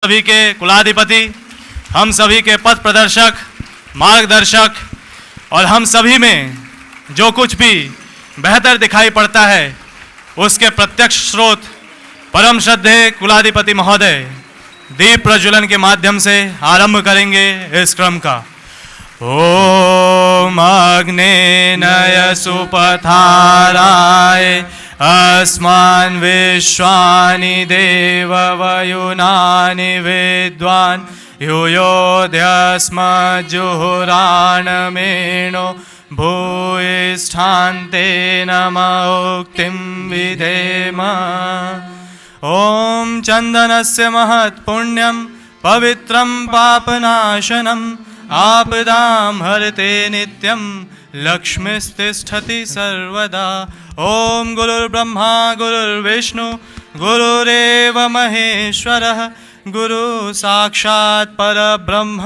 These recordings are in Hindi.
सभी के कुलाधिपति, हम सभी के पथ प्रदर्शक, मार्गदर्शक और हम सभी में जो कुछ भी बेहतर दिखाई पड़ता है उसके प्रत्यक्ष स्रोत परम श्रद्धेय कुलाधिपति महोदय दीप प्रज्वलन के माध्यम से आरंभ करेंगे इस क्रम का। ओम अग्नेनय सुपथाराय अस्मान् विश्वानि देववयुनानि विद्वान् यूयोऽध्यस्मज्जुहुराणमेनो भूयिष्ठान्ते नमः उक्तिं विधेम। ओम चंदनस्य महत्पुण्यं पवित्रं पापनाशनम् आपदां हरते नित्यं लक्ष्मीस्तिष्ठति सर्वदा। ओम गुरुर्ब्रह्मा गुरुर्विष्णु गुरुरेव महेश्वरः गुरु साक्षात् परब्रह्म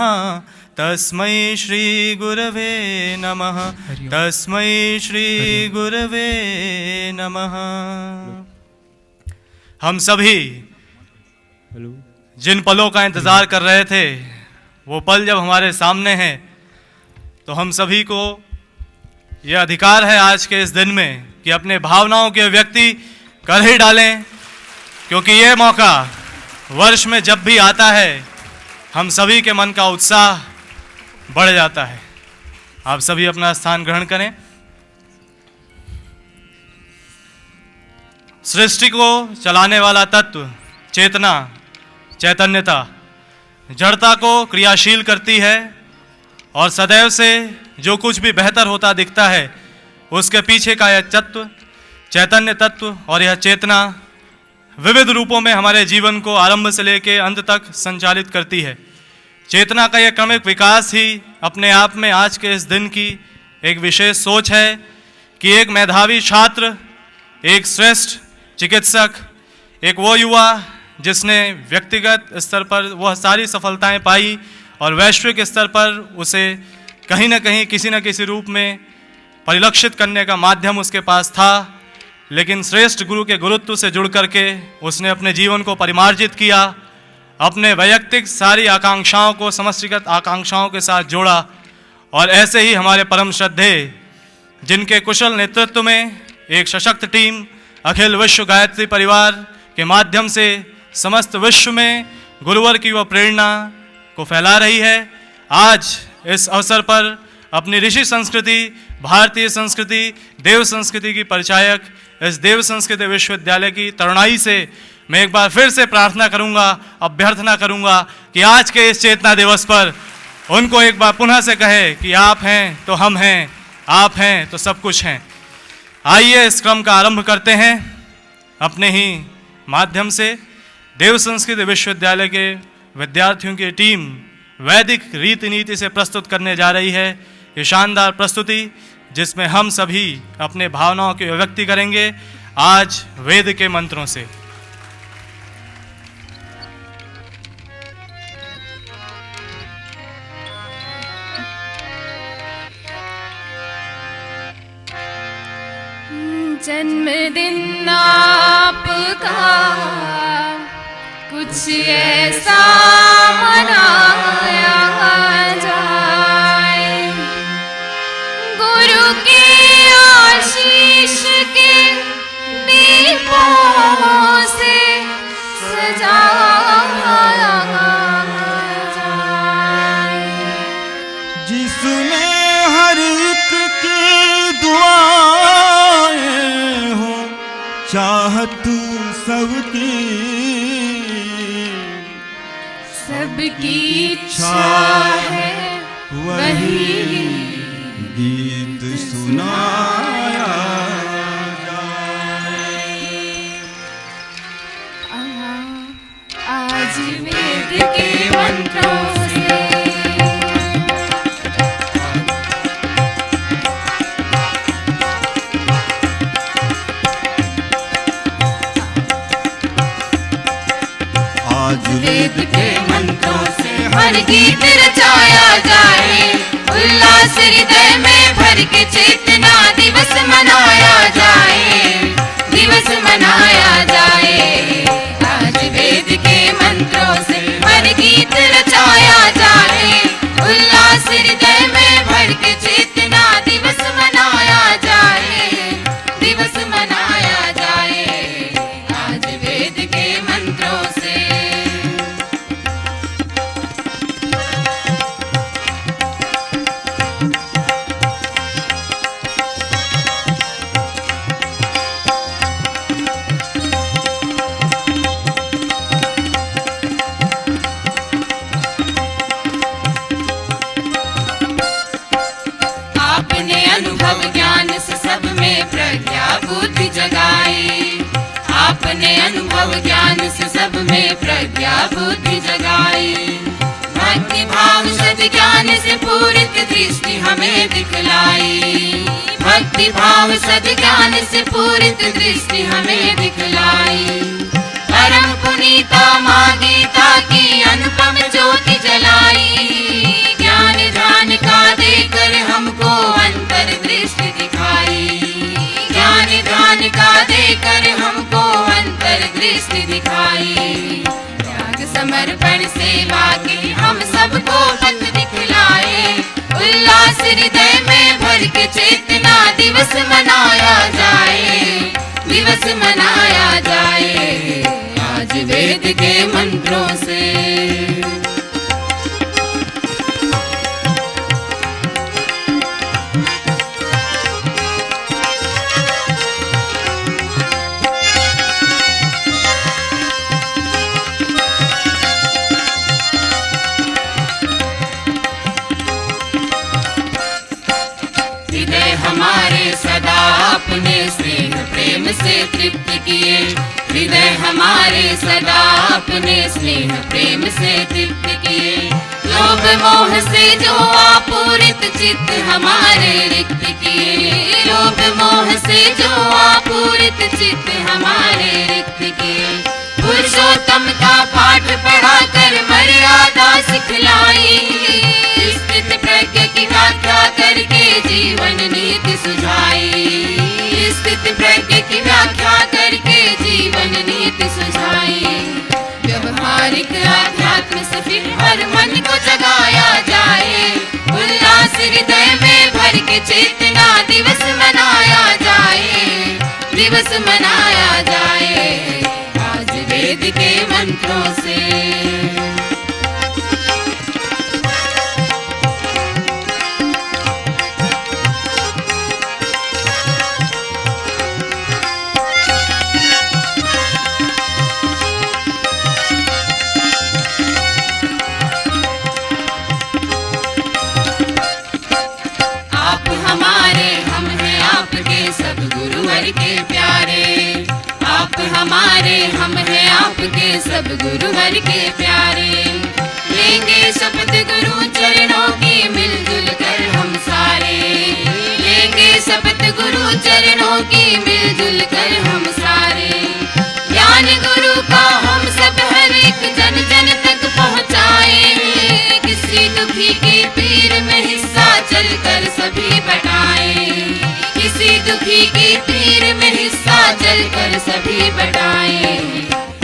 तस्मै श्री गुरवे नमः। तस्मै श्री गुरवे नमः। हम सभी जिन पलों का इंतजार कर रहे थे वो पल जब हमारे सामने हैं तो हम सभी को यह अधिकार है आज के इस दिन में कि अपने भावनाओं की अभिव्यक्ति कर ही डालें, क्योंकि ये मौका वर्ष में जब भी आता है हम सभी के मन का उत्साह बढ़ जाता है। आप सभी अपना स्थान ग्रहण करें। सृष्टि को चलाने वाला तत्व चेतना, चैतन्यता जड़ता को क्रियाशील करती है और सदैव से जो कुछ भी बेहतर होता दिखता है उसके पीछे का यह तत्व, चैतन्य तत्व और यह चेतना विविध रूपों में हमारे जीवन को आरंभ से लेकर अंत तक संचालित करती है। चेतना का यह क्रमिक विकास ही अपने आप में आज के इस दिन की एक विशेष सोच है कि एक मेधावी छात्र, एक श्रेष्ठ चिकित्सक, एक वो युवा जिसने व्यक्तिगत स्तर पर वह सारी सफलताएं पाई और वैश्विक स्तर पर उसे कहीं ना कहीं किसी न किसी रूप में परिलक्षित करने का माध्यम उसके पास था, लेकिन श्रेष्ठ गुरु के गुरुत्व से जुड़ करके उसने अपने जीवन को परिमार्जित किया, अपने वैयक्तिक सारी आकांक्षाओं को समष्टिगत आकांक्षाओं के साथ जोड़ा। और ऐसे ही हमारे परम श्रद्धेय जिनके कुशल नेतृत्व में एक सशक्त टीम अखिल विश्व गायत्री परिवार के माध्यम से समस्त विश्व में गुरुवर की वह प्रेरणा को फैला रही है, आज इस अवसर पर अपनी ऋषि संस्कृति, भारतीय संस्कृति, देव संस्कृति की परिचायक इस देव संस्कृति विश्वविद्यालय की तरुणाई से मैं एक बार फिर से प्रार्थना करूंगा, अभ्यर्थना करूंगा कि आज के इस चेतना दिवस पर उनको एक बार पुनः से कहे कि आप हैं तो हम हैं, आप हैं तो सब कुछ हैं। आइए इस क्रम का आरंभ करते हैं। अपने ही माध्यम से देव संस्कृति विश्वविद्यालय के विद्यार्थियों की टीम वैदिक रीति नीति से प्रस्तुत करने जा रही है ये शानदार प्रस्तुति, जिसमें हम सभी अपने भावनाओं की अभिव्यक्ति करेंगे आज वेद के मंत्रों से। जन्मदिन आपका कुछ ऐसा मनाया जाए, गुरु के आशीष के दीपों से सजाया जाए, जिसमें हर एक की दुआएं हो, चाहत सबकी सबकी इच्छा है वही गीत सुनाया जाए। आज वेद के मंत्रों से आज वेद के मंत्रों से हर गीत रचाया जाए, उल्लास हृदय में भर के चेतना दिवस मनाया जाए, दिवस मनाया जाए। आज वेद के मंत्रों से अपने अनुभव ज्ञान से सब में प्रज्ञा बुद्धि जगाई। भक्ति भाव सद ज्ञान से पूरित दृष्टि हमें दिखलाई। भक्ति भाव सद ज्ञान से पूरित दृष्टि हमें दिखलाई। परम पुनीता माँ गीता की अनुपम ज्योति जलाई। ज्ञान ध्यान का देकर हमको अंतर दृष्टि दिखाई। ज्ञान ध्यान का देकर हमको अंतर दृष्टि दिखाई। त्याग समर्पण सेवा के हम सबको पथ दिखलाए। उल्लास हृदय में भर के चेतना दिवस मनाया जाए। दिवस मनाया जाए आज वेद के मंत्रों से। सदा अपने स्नेह प्रेम से तृप्त किए। हृदय हमारे सदा अपने स्नेह प्रेम से तृप्त किए। लोभ मोह से जो आपूरित चित्त हमारे रिक्त किए। लोभ मोह से जो आपूरित चित्त हमारे रिक्त किए। पुरुषोत्तम का पाठ पढ़ा कर मर्यादा सिखलाई। स्थित प्रज्ञ की व्याख्या करके जीवन नीति सुझाई। स्थित प्रज्ञ की व्याख्या करके जीवन नीति सुझाई। व्यवहारिक आध्यात्म से फिर हर मन को जगाया जाए। उल्लास हृदय में भर के चेतना दिवस मनाया जाए। दिवस मनाया जाए आज वेद के मंत्रों से। हमारे हम हैं आपके सब गुरुवर के प्यारे। लेंगे शपथ गुरु चरणों की मिलजुल कर हम सारे। लेंगे शपथ गुरु चरणों की मिलजुल कर हम सारे। ज्ञान गुरु का हम सब हर एक जन जन तक पहुँचाए। किसी दुखी के पीर में हिस्सा चलकर सभी बटाए। किसी दुखी के पीर में हिस्सा चलकर सभी बटाए।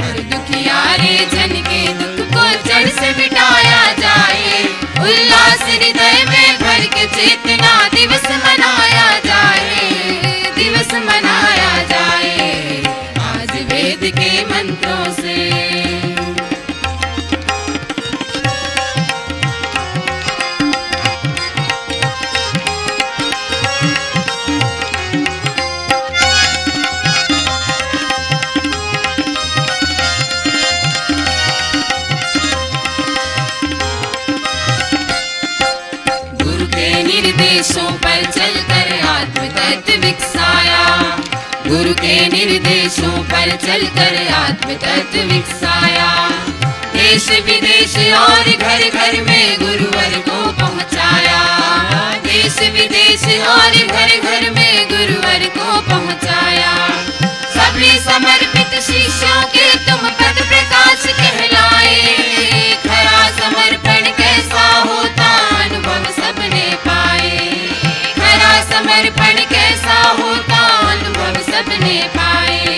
हर दुखियारे जन के दुख को जड़ से मिटाया जाए। उल्लास हृदय में भर के चेतना दिवस मनाया जाए। दिवस मनाया जाए आज वेद के मंत्रों से। निर्देशों पर चलकर आत्म तत्व विकसाया। गुरु के निर्देशों पर चलकर आत्म तत्व विकसाया। देश विदेश और घर घर में गुरुवर को पहुँचाया। देश विदेश और घर घर में गुरुवर को पहुँचाया। सभी समर्पित शिष्यों के तुम पद प्रकाश कहलाए। खरा समर्पण कैसा होता अनुभव सबने पाए। खरा समर्पण कैसा होता अनुभव सबने पाए।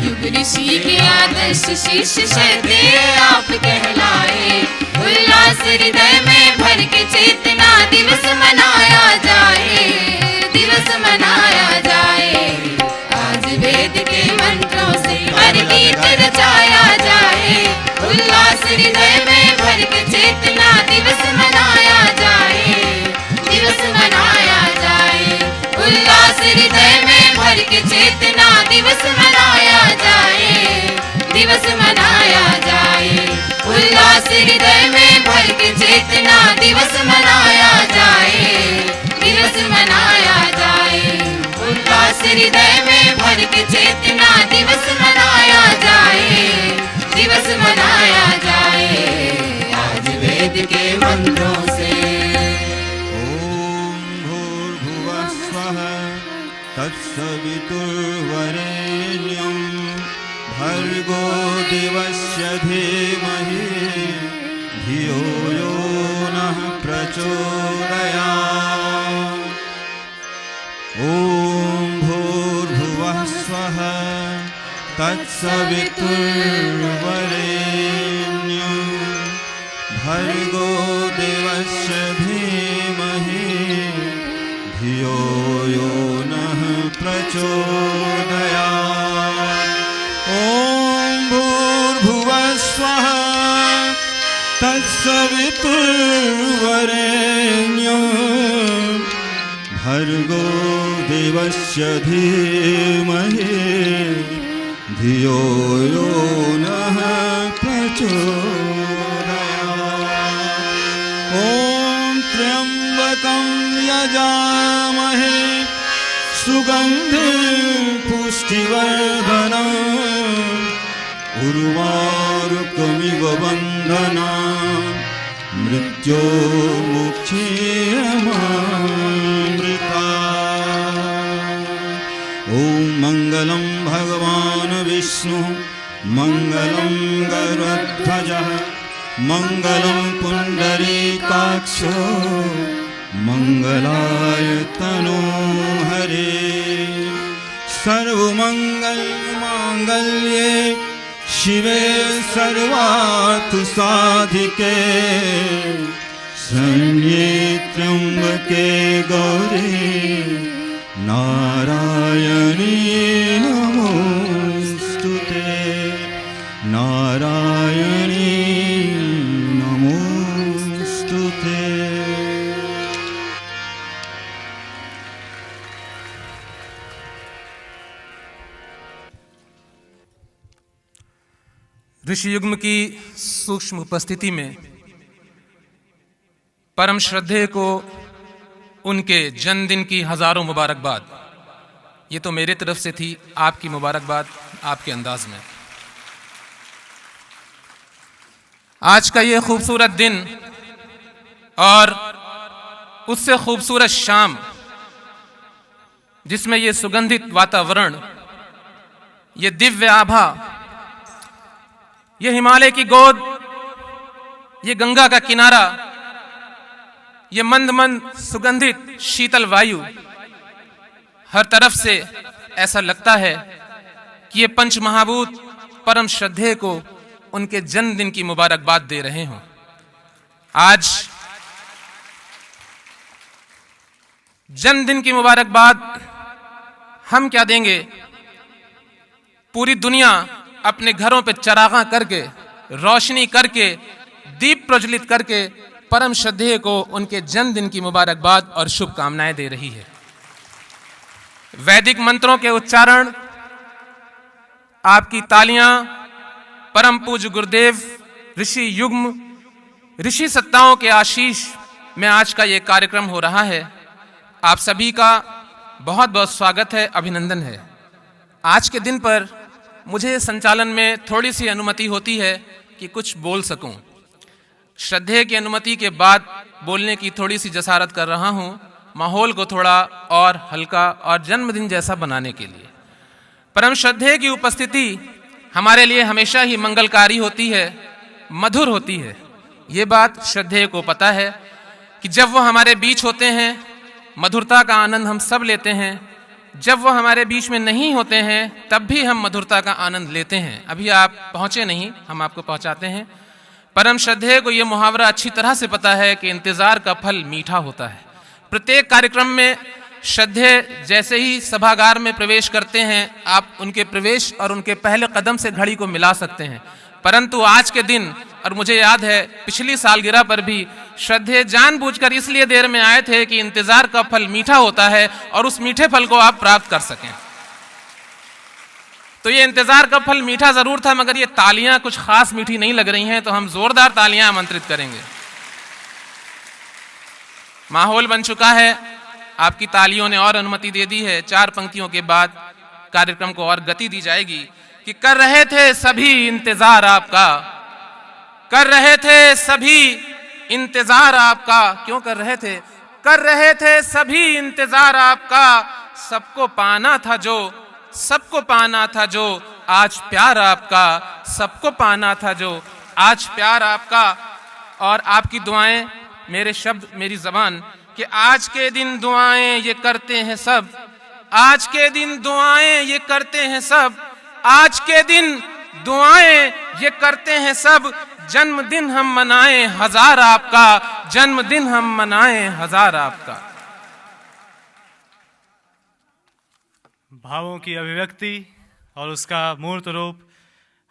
युग ऋषि के आदर्श शिष्य श्रद्धे आप कहलाए। उल्लास हृदय में भर के चेतना दिवस मनाया जाए। दिवस मनाया जाए आज वेद के मंत्रों से हर गीत रचाया जाए। उल्लास हृदय में भर के चेतना दिवस मनाया जाए। दिवस मनाया जाए उल्लास हृदय में भर के चेतना दिवस मनाया जाए। दिवस मनाया जाए उल्लास हृदय में भर के चेतना दिवस मनाया जाए। दिवस मनाया जाए उल्लास हृदय में भर के चेतना दिवस मनाया दिवस मनाया जाए आज वेद के मंत्रों से। ओम भूर्भुवः स्वः तत्सवितुर्वरेण्यं भर्गो देवस्य धीमहि धियो यो नः प्रचोदयात्। ओम भूर्भुवः स्वः तत्सवितुर्वरेण्यं भर्गो देवस्य धीमहि धियो यो नः प्रचोदयात्। ओम भूर्भुवः स्वः तत्सवितुर्वरेण्यं भर्गो देवस्य धीमहि धियो यो नः प्रचोदयात्। ओम त्र्यंबकं यजामहे सुगंधिं पुष्टिवर्धनम् उर्वारुकमिव बन्धनान् मृत्योर्मुक्षीयमामृतात्। ओम मंगलम भगवान विष्णु मंगलम गरुड़ध्वजः मंगलम पुंडरीकाक्षो मंगलाय तनो हरे। सर्वमंगल मांगल्ये शिवे सर्वार्थ साधिके शरण्ये त्र्यंबके गौरी नारायणी नमोस्तुते नारायणी नमोस्तुते। ऋषि युग्म की सूक्ष्म उपस्थिति में परम श्रद्धेय को उनके जन्मदिन की हजारों मुबारकबाद। ये तो मेरे तरफ से थी, आपकी मुबारकबाद आपके अंदाज में। आज का ये खूबसूरत दिन और उससे खूबसूरत शाम जिसमें ये सुगंधित वातावरण, ये दिव्य आभा, ये हिमालय की गोद, ये गंगा का किनारा, ये मंद मंद सुगंधित शीतल वायु, हर तरफ से ऐसा लगता है कि ये पंच महाभूत परम श्रद्धेय को उनके जन्मदिन की मुबारकबाद दे रहे हों। आज जन्मदिन की मुबारकबाद हम क्या देंगे? पूरी दुनिया अपने घरों पे चरागां करके, रोशनी करके, दीप प्रज्वलित करके परम श्रद्धेय को उनके जन्मदिन की मुबारकबाद और शुभकामनाएं दे रही है। वैदिक मंत्रों के उच्चारण, आपकी तालियां, परम पूज्य गुरुदेव ऋषि युग्म, ऋषि सत्ताओं के आशीष में आज का ये कार्यक्रम हो रहा है। आप सभी का बहुत बहुत स्वागत है, अभिनंदन है। आज के दिन पर मुझे संचालन में थोड़ी सी अनुमति होती है कि कुछ बोल सकूं। श्रद्धेय की अनुमति के बाद बोलने की थोड़ी सी जसारत कर रहा हूं, माहौल को थोड़ा और हल्का और जन्मदिन जैसा बनाने के लिए। परम श्रद्धेय की उपस्थिति हमारे लिए हमेशा ही मंगलकारी होती है, मधुर होती है। ये बात श्रद्धेय को पता है कि जब वो हमारे बीच होते हैं मधुरता का आनंद हम सब लेते हैं, जब वो हमारे बीच में नहीं होते हैं तब भी हम मधुरता का आनंद लेते हैं। अभी आप पहुंचे नहीं, हम आपको पहुंचाते हैं। परम श्रद्धेय को ये मुहावरा अच्छी तरह से पता है कि इंतजार का फल मीठा होता है। प्रत्येक कार्यक्रम में श्रद्धेय जैसे ही सभागार में प्रवेश करते हैं, आप उनके प्रवेश और उनके पहले कदम से घड़ी को मिला सकते हैं। परंतु आज के दिन, और मुझे याद है पिछली सालगिरह पर भी श्रद्धेय जानबूझकर इसलिए देर में आए थे कि इंतजार का फल मीठा होता है और उस मीठे फल को आप प्राप्त कर सकें। तो ये इंतजार का फल मीठा जरूर था, मगर ये तालियां कुछ खास मीठी नहीं लग रही हैं, तो हम जोरदार तालियां आमंत्रित करेंगे। माहौल बन चुका है, आपकी तालियों ने और अनुमति दे दी है। 4 पंक्तियों के बाद कार्यक्रम को और गति दी जाएगी। कि कर रहे थे सभी इंतजार आपका, कर रहे थे सभी इंतजार आपका। क्यों कर रहे थे? कर रहे थे सभी इंतजार आपका। सबको पाना था जो, सबको पाना था जो, आज प्यार आपका। सबको पाना था जो, आज प्यार आपका। और आपकी दुआएं, मेरे शब्द, मेरी जबान, कि आज के दिन दुआएं ये करते हैं सब, आज के दिन दुआएं ये करते हैं सब, आज के दिन दुआएं ये करते हैं सब। जन्मदिन हम मनाएं हजार आपका, जन्मदिन हम मनाएं हजार आपका। भावों की अभिव्यक्ति और उसका मूर्त रूप,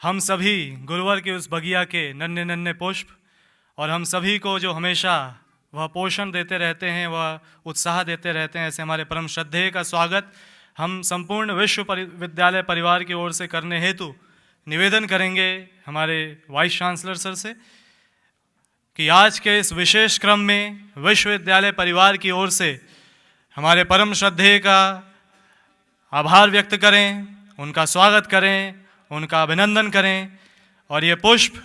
हम सभी गुरुवर के उस बगिया के नन्हे नन्हे पुष्प, और हम सभी को जो हमेशा वह पोषण देते रहते हैं, वह उत्साह देते रहते हैं, ऐसे हमारे परम श्रद्धेय का स्वागत हम संपूर्ण विश्वविद्यालय परिवार की ओर से करने हेतु निवेदन करेंगे हमारे वाइस चांसलर सर से कि आज के इस विशेष क्रम में विश्वविद्यालय परिवार की ओर से हमारे परम श्रद्धेय का आभार व्यक्त करें, उनका स्वागत करें, उनका अभिनंदन करें। और ये पुष्प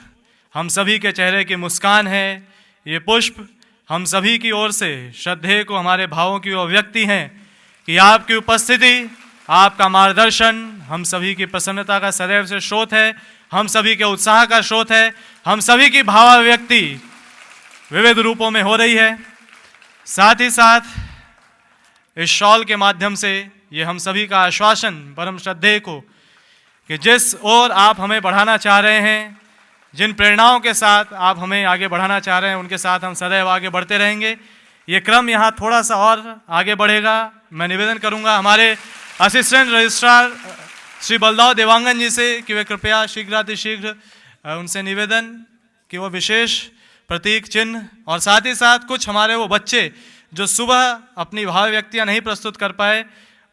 हम सभी के चेहरे की मुस्कान है, ये पुष्प हम सभी की ओर से श्रद्धेय को हमारे भावों की अभिव्यक्ति हैं कि आपकी उपस्थिति, आपका मार्गदर्शन हम सभी की प्रसन्नता का सदैव से स्रोत है, हम सभी के उत्साह का स्रोत है, हम सभी की भावाभिव्यक्ति विविध रूपों में हो रही है। साथ ही साथ इस शॉल के माध्यम से ये हम सभी का आश्वासन परम श्रद्धेय को कि जिस ओर आप हमें बढ़ाना चाह रहे हैं, जिन प्रेरणाओं के साथ आप हमें आगे बढ़ाना चाह रहे हैं, उनके साथ हम सदैव आगे बढ़ते रहेंगे। ये क्रम यहाँ थोड़ा सा और आगे बढ़ेगा। मैं निवेदन करूँगा हमारे असिस्टेंट रजिस्ट्रार श्री बलदाव देवांगन जी से कि वे कृपया शीघ्रातिशीघ्र उनसे निवेदन कि वो विशेष प्रतीक चिन्ह और साथ ही साथ कुछ हमारे वो बच्चे जो सुबह अपनी भाव व्यक्तियाँ नहीं प्रस्तुत कर पाए,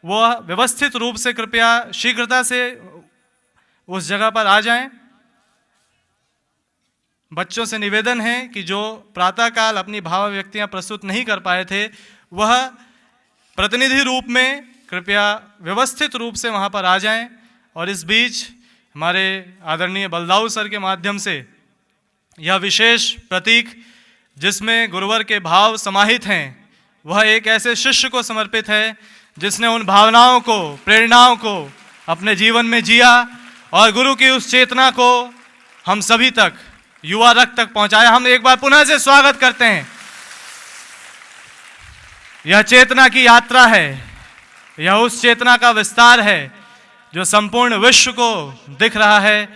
वो व्यवस्थित रूप से कृपया शीघ्रता से उस जगह पर आ जाएं। बच्चों से निवेदन है कि जो प्रातःकाल अपनी भाव व्यक्तियाँ प्रस्तुत नहीं कर पाए थे, वह प्रतिनिधि रूप में कृपया व्यवस्थित रूप से वहाँ पर आ जाएं। और इस बीच हमारे आदरणीय बलदाऊ सर के माध्यम से यह विशेष प्रतीक जिसमें गुरुवर के भाव समाहित हैं, वह एक ऐसे शिष्य को समर्पित है जिसने उन भावनाओं को, प्रेरणाओं को अपने जीवन में जिया और गुरु की उस चेतना को हम सभी तक, युवा रक्त तक पहुंचाया। हम एक बार पुनः से स्वागत करते हैं। यह चेतना की यात्रा है, यह उस चेतना का विस्तार है जो संपूर्ण विश्व को दिख रहा है।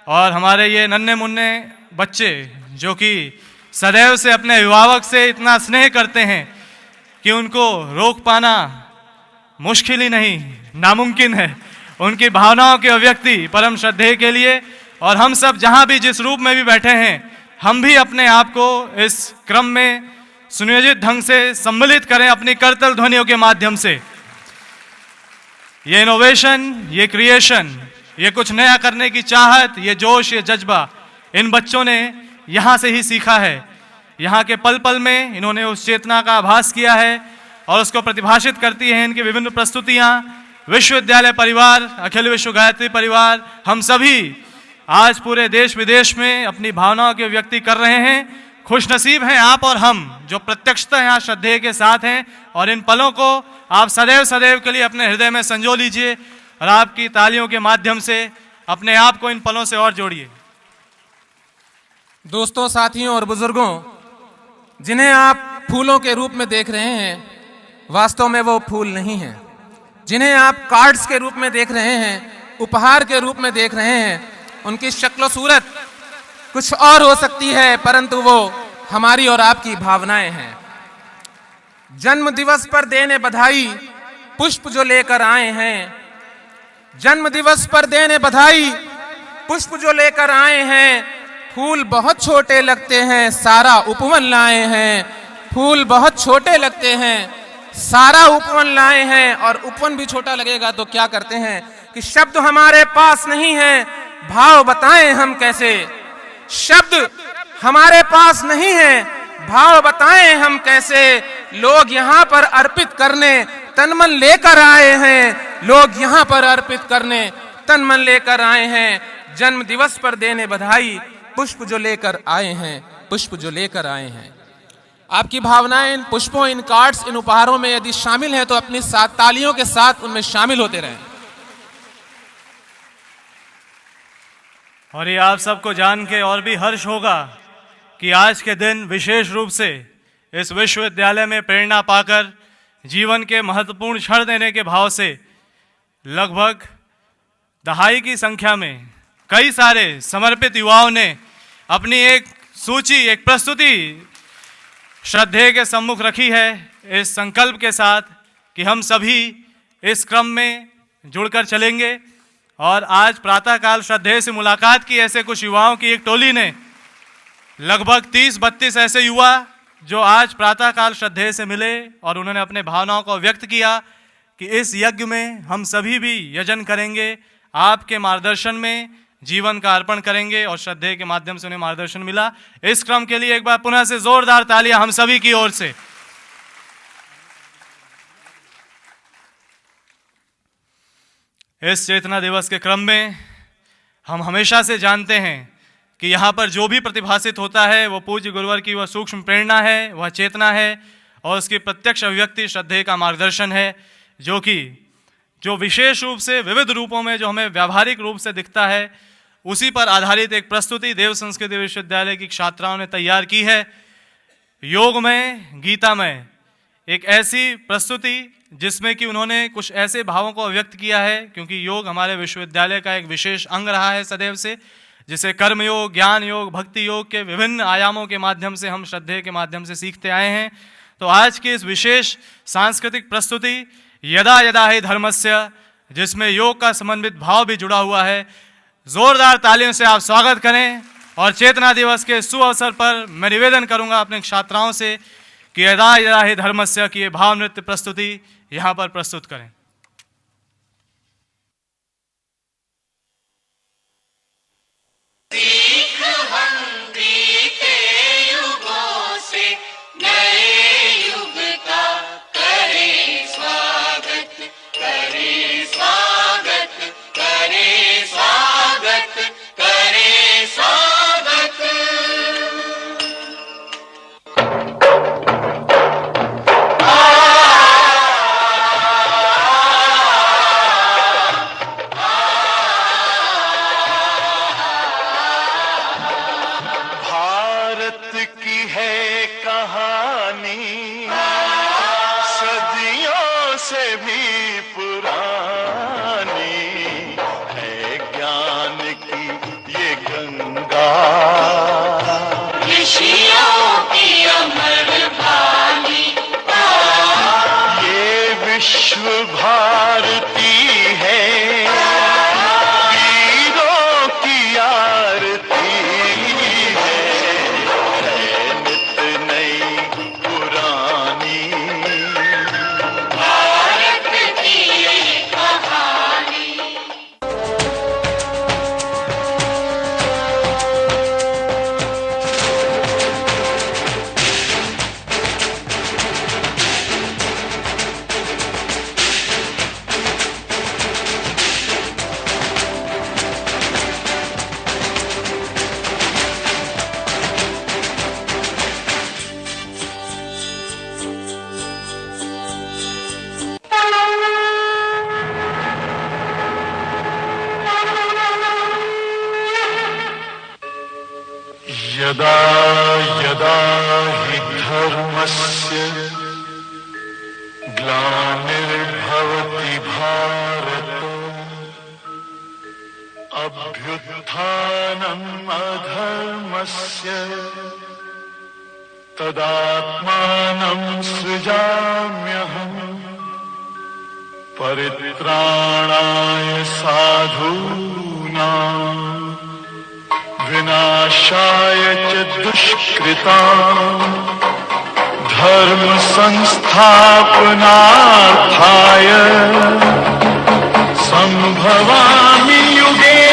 और हमारे ये नन्हे मुन्ने बच्चे जो कि सदैव से अपने अभिभावक से इतना स्नेह करते हैं कि उनको रोक पाना मुश्किल ही नहीं, नामुमकिन है। उनकी भावनाओं की अभिव्यक्ति परम श्रद्धेय के लिए, और हम सब जहां भी जिस रूप में भी बैठे हैं, हम भी अपने आप को इस क्रम में सुनियोजित ढंग से सम्मिलित करें अपनी करतल ध्वनियों के माध्यम से। ये इनोवेशन, ये क्रिएशन, ये कुछ नया करने की चाहत, ये जोश, ये जज्बा इन बच्चों ने यहाँ से ही सीखा है। यहाँ के पल पल में इन्होंने उस चेतना का आभास किया है और उसको प्रतिभाषित करती हैं इनकी विभिन्न प्रस्तुतियाँ। विश्वविद्यालय परिवार, अखिल विश्व गायत्री परिवार, हम सभी आज पूरे देश विदेश में अपनी भावनाओं की व्यक्ति कर रहे हैं। खुशनसीब हैं आप और हम जो प्रत्यक्षता यहाँ श्रद्धेय के साथ हैं। और इन पलों को आप सदैव सदैव के लिए अपने हृदय में संजो लीजिए और आपकी तालियों के माध्यम से अपने आप को इन पलों से और जोड़िए। दोस्तों, साथियों और बुजुर्गों, जिन्हें आप फूलों के रूप में देख रहे हैं, वास्तव में वो फूल नहीं हैं। जिन्हें आप कार्ड्स के रूप में देख रहे हैं, उपहार के रूप में देख रहे हैं, उनकी शक्ल सूरत कुछ और हो सकती है, परंतु वो हमारी और आपकी भावनाएं हैं। जन्म दिवस पर देने बधाई, पुष्प जो लेकर आए हैं। जन्म दिवस पर देने बधाई, पुष्प जो लेकर आए हैं। फूल बहुत छोटे लगते हैं, सारा उपवन लाए हैं। फूल बहुत छोटे लगते हैं, सारा उपवन लाए हैं। और उपवन भी छोटा लगेगा तो क्या करते हैं कि शब्द हमारे पास नहीं है, भाव बताएं हम कैसे। शब्द हमारे पास नहीं है, भाव बताएं हम कैसे। लोग यहाँ पर अर्पित करने तन मन लेकर आए हैं। लोग यहाँ पर अर्पित करने तन मन लेकर आए हैं, जन्म दिवस पर देने बधाई, पुष्प जो लेकर आए हैं, पुष्प जो लेकर आए हैं। आपकी भावनाएं इन पुष्पों, इन कार्ड्स, इन उपहारों में यदि शामिल हैं तो अपनी साथ तालियों के साथ उनमें शामिल होते रहें। और ये आप सबको जान के और भी हर्ष होगा कि आज के दिन विशेष रूप से इस विश्वविद्यालय में प्रेरणा पाकर जीवन के महत्वपूर्ण क्षण देने के भाव से लगभग दहाई की संख्या में कई सारे समर्पित युवाओं ने अपनी एक सूची, एक प्रस्तुति श्रद्धेय के सम्मुख रखी है, इस संकल्प के साथ कि हम सभी इस क्रम में जुड़कर चलेंगे। और आज प्रातःकाल श्रद्धेय से मुलाकात की ऐसे कुछ युवाओं की एक टोली ने, लगभग 30-32 ऐसे युवा जो आज प्रातःकाल श्रद्धेय से मिले और उन्होंने अपने भावनाओं को व्यक्त किया कि इस यज्ञ में हम सभी भी यजन करेंगे, आपके मार्गदर्शन में जीवन का अर्पण करेंगे। और श्रद्धेय के माध्यम से उन्हें मार्गदर्शन मिला। इस क्रम के लिए एक बार पुनः से जोरदार तालियां हम सभी की ओर से। इस चेतना दिवस के क्रम में हम हमेशा से जानते हैं कि यहाँ पर जो भी प्रतिभासित होता है वो पूज्य गुरुवर की वह सूक्ष्म प्रेरणा है, वह चेतना है और उसकी प्रत्यक्ष अभिव्यक्ति श्रद्धेय का मार्गदर्शन है, जो विशेष रूप से विविध रूपों में जो हमें व्यावहारिक रूप से दिखता है, उसी पर आधारित एक प्रस्तुति देव संस्कृति विश्वविद्यालय की छात्राओं ने तैयार की है। योग में, गीता में एक ऐसी प्रस्तुति जिसमें कि उन्होंने कुछ ऐसे भावों को व्यक्त किया है, क्योंकि योग हमारे विश्वविद्यालय का एक विशेष अंग रहा है सदैव से, जिसे कर्म योग, ज्ञान योग, भक्ति योग के विभिन्न आयामों के माध्यम से हम श्रद्धेय के माध्यम से सीखते आए हैं। तो आज की इस विशेष सांस्कृतिक प्रस्तुति यदा यदा हि धर्मस्य, जिसमें योग का समन्वित भाव भी जुड़ा हुआ है, जोरदार तालियों से आप स्वागत करें। और चेतना दिवस के सुअवसर पर मैं निवेदन करूंगा अपने छात्राओं से कि यदा यदा हि धर्मस्य की ये भाव नृत्य प्रस्तुति यहाँ पर प्रस्तुत करें। यदा यदा हि धर्मस्य ग्लानिर्भवति भारत अभ्युत्थानम् अधर्मस्य तदात्मानं सृजाम्यहम् परित्राणाय साधूनां विनाशाय च दुष्कृतां धर्म संस्थापनार्थाय संभवामि युगे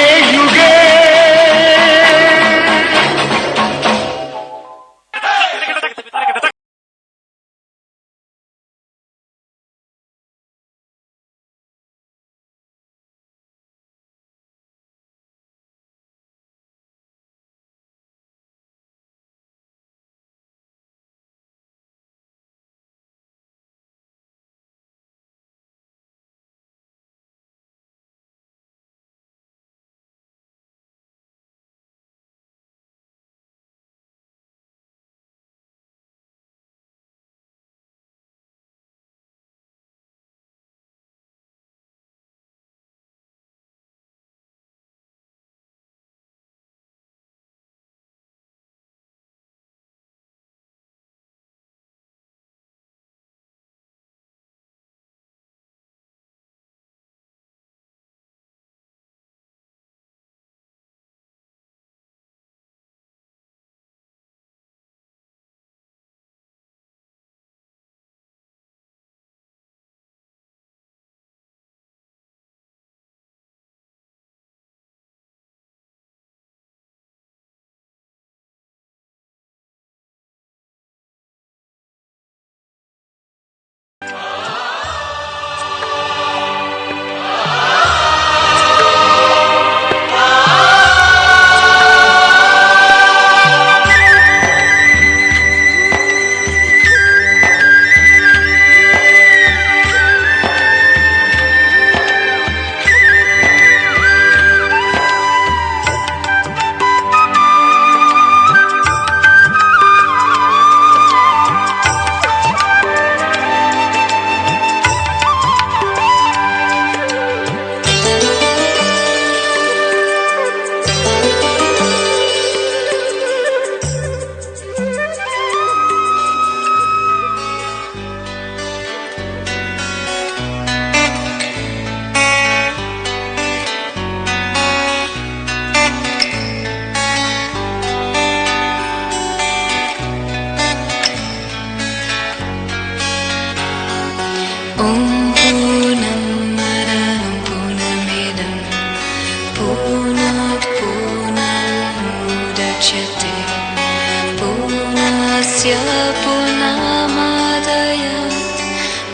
पूर्णस्य पूर्णमादाय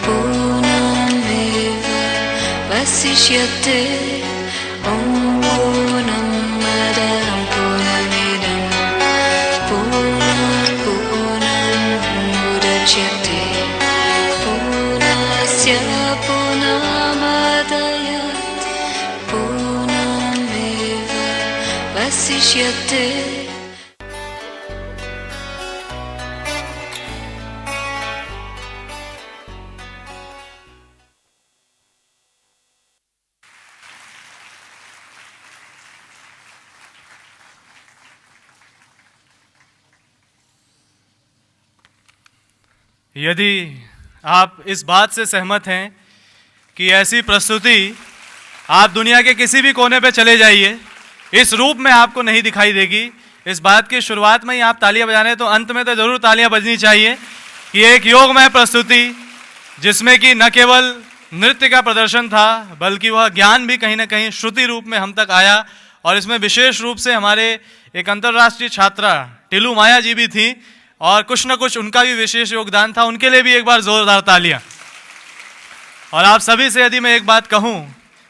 पूर्णमेवावशिष्यते ॐ पूर्णमदः पूर्णमिदं पूर्णमुदच्यते पूर्णस्य पूर्णमादाय पूर्णमेवावशिष्यते। यदि आप इस बात से सहमत हैं कि ऐसी प्रस्तुति आप दुनिया के किसी भी कोने पे चले जाइए, इस रूप में आपको नहीं दिखाई देगी। इस बात की शुरुआत में ही आप तालियां बजा रहे हैं तो अंत में तो ज़रूर तालियां बजनी चाहिए कि एक योगमय प्रस्तुति जिसमें कि न केवल नृत्य का प्रदर्शन था बल्कि वह ज्ञान भी कहीं ना कहीं श्रुति रूप में हम तक आया। और इसमें विशेष रूप से हमारे एक अंतर्राष्ट्रीय छात्रा टिलू माया जी भी थी और कुछ न कुछ उनका भी विशेष योगदान था। उनके लिए भी एक बार जोरदार तालियां। और आप सभी से यदि मैं एक बात कहूं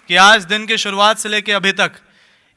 कि आज दिन की शुरुआत से लेकर अभी तक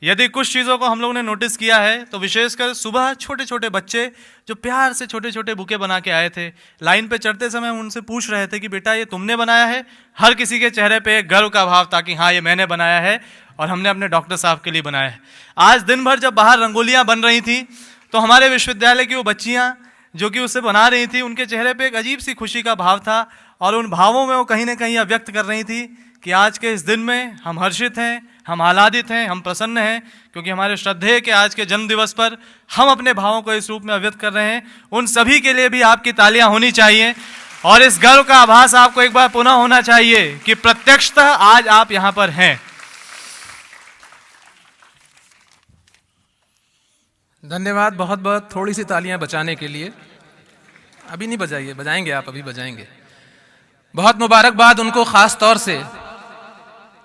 यदि कुछ चीज़ों को हम लोगों ने नोटिस किया है तो विशेषकर सुबह छोटे छोटे बच्चे जो प्यार से छोटे छोटे बुके बना के आए थे, लाइन पे चढ़ते समय हम उनसे पूछ रहे थे कि बेटा ये तुमने बनाया है। हर किसी के चेहरे पे एक गर्व का भाव था कि हाँ ये मैंने बनाया है और हमने अपने डॉक्टर साहब के लिए बनाया है। आज दिन भर जब बाहर रंगोलियाँ बन रही थी तो हमारे विश्वविद्यालय की वो बच्चियाँ जो कि उसे बना रही थी, उनके चेहरे पे एक अजीब सी खुशी का भाव था और उन भावों में वो कहीं ना कहीं व्यक्त कर रही थी कि आज के इस दिन में हम हर्षित हैं, हम आह्लादित हैं, हम प्रसन्न हैं क्योंकि हमारे श्रद्धेय के आज के जन्म दिवस पर हम अपने भावों को इस रूप में अभिव्यक्त कर रहे हैं। उन सभी के लिए भी आपकी तालियां होनी चाहिए और इस गर्व का आभास आपको एक बार पुनः होना चाहिए कि प्रत्यक्षतः आज आप यहाँ पर हैं। धन्यवाद बहुत बहुत। थोड़ी सी तालियां बचाने के लिए। अभी नहीं बजाइए, बजाएंगे आप, अभी बजाएंगे। बहुत मुबारकबाद उनको खास तौर से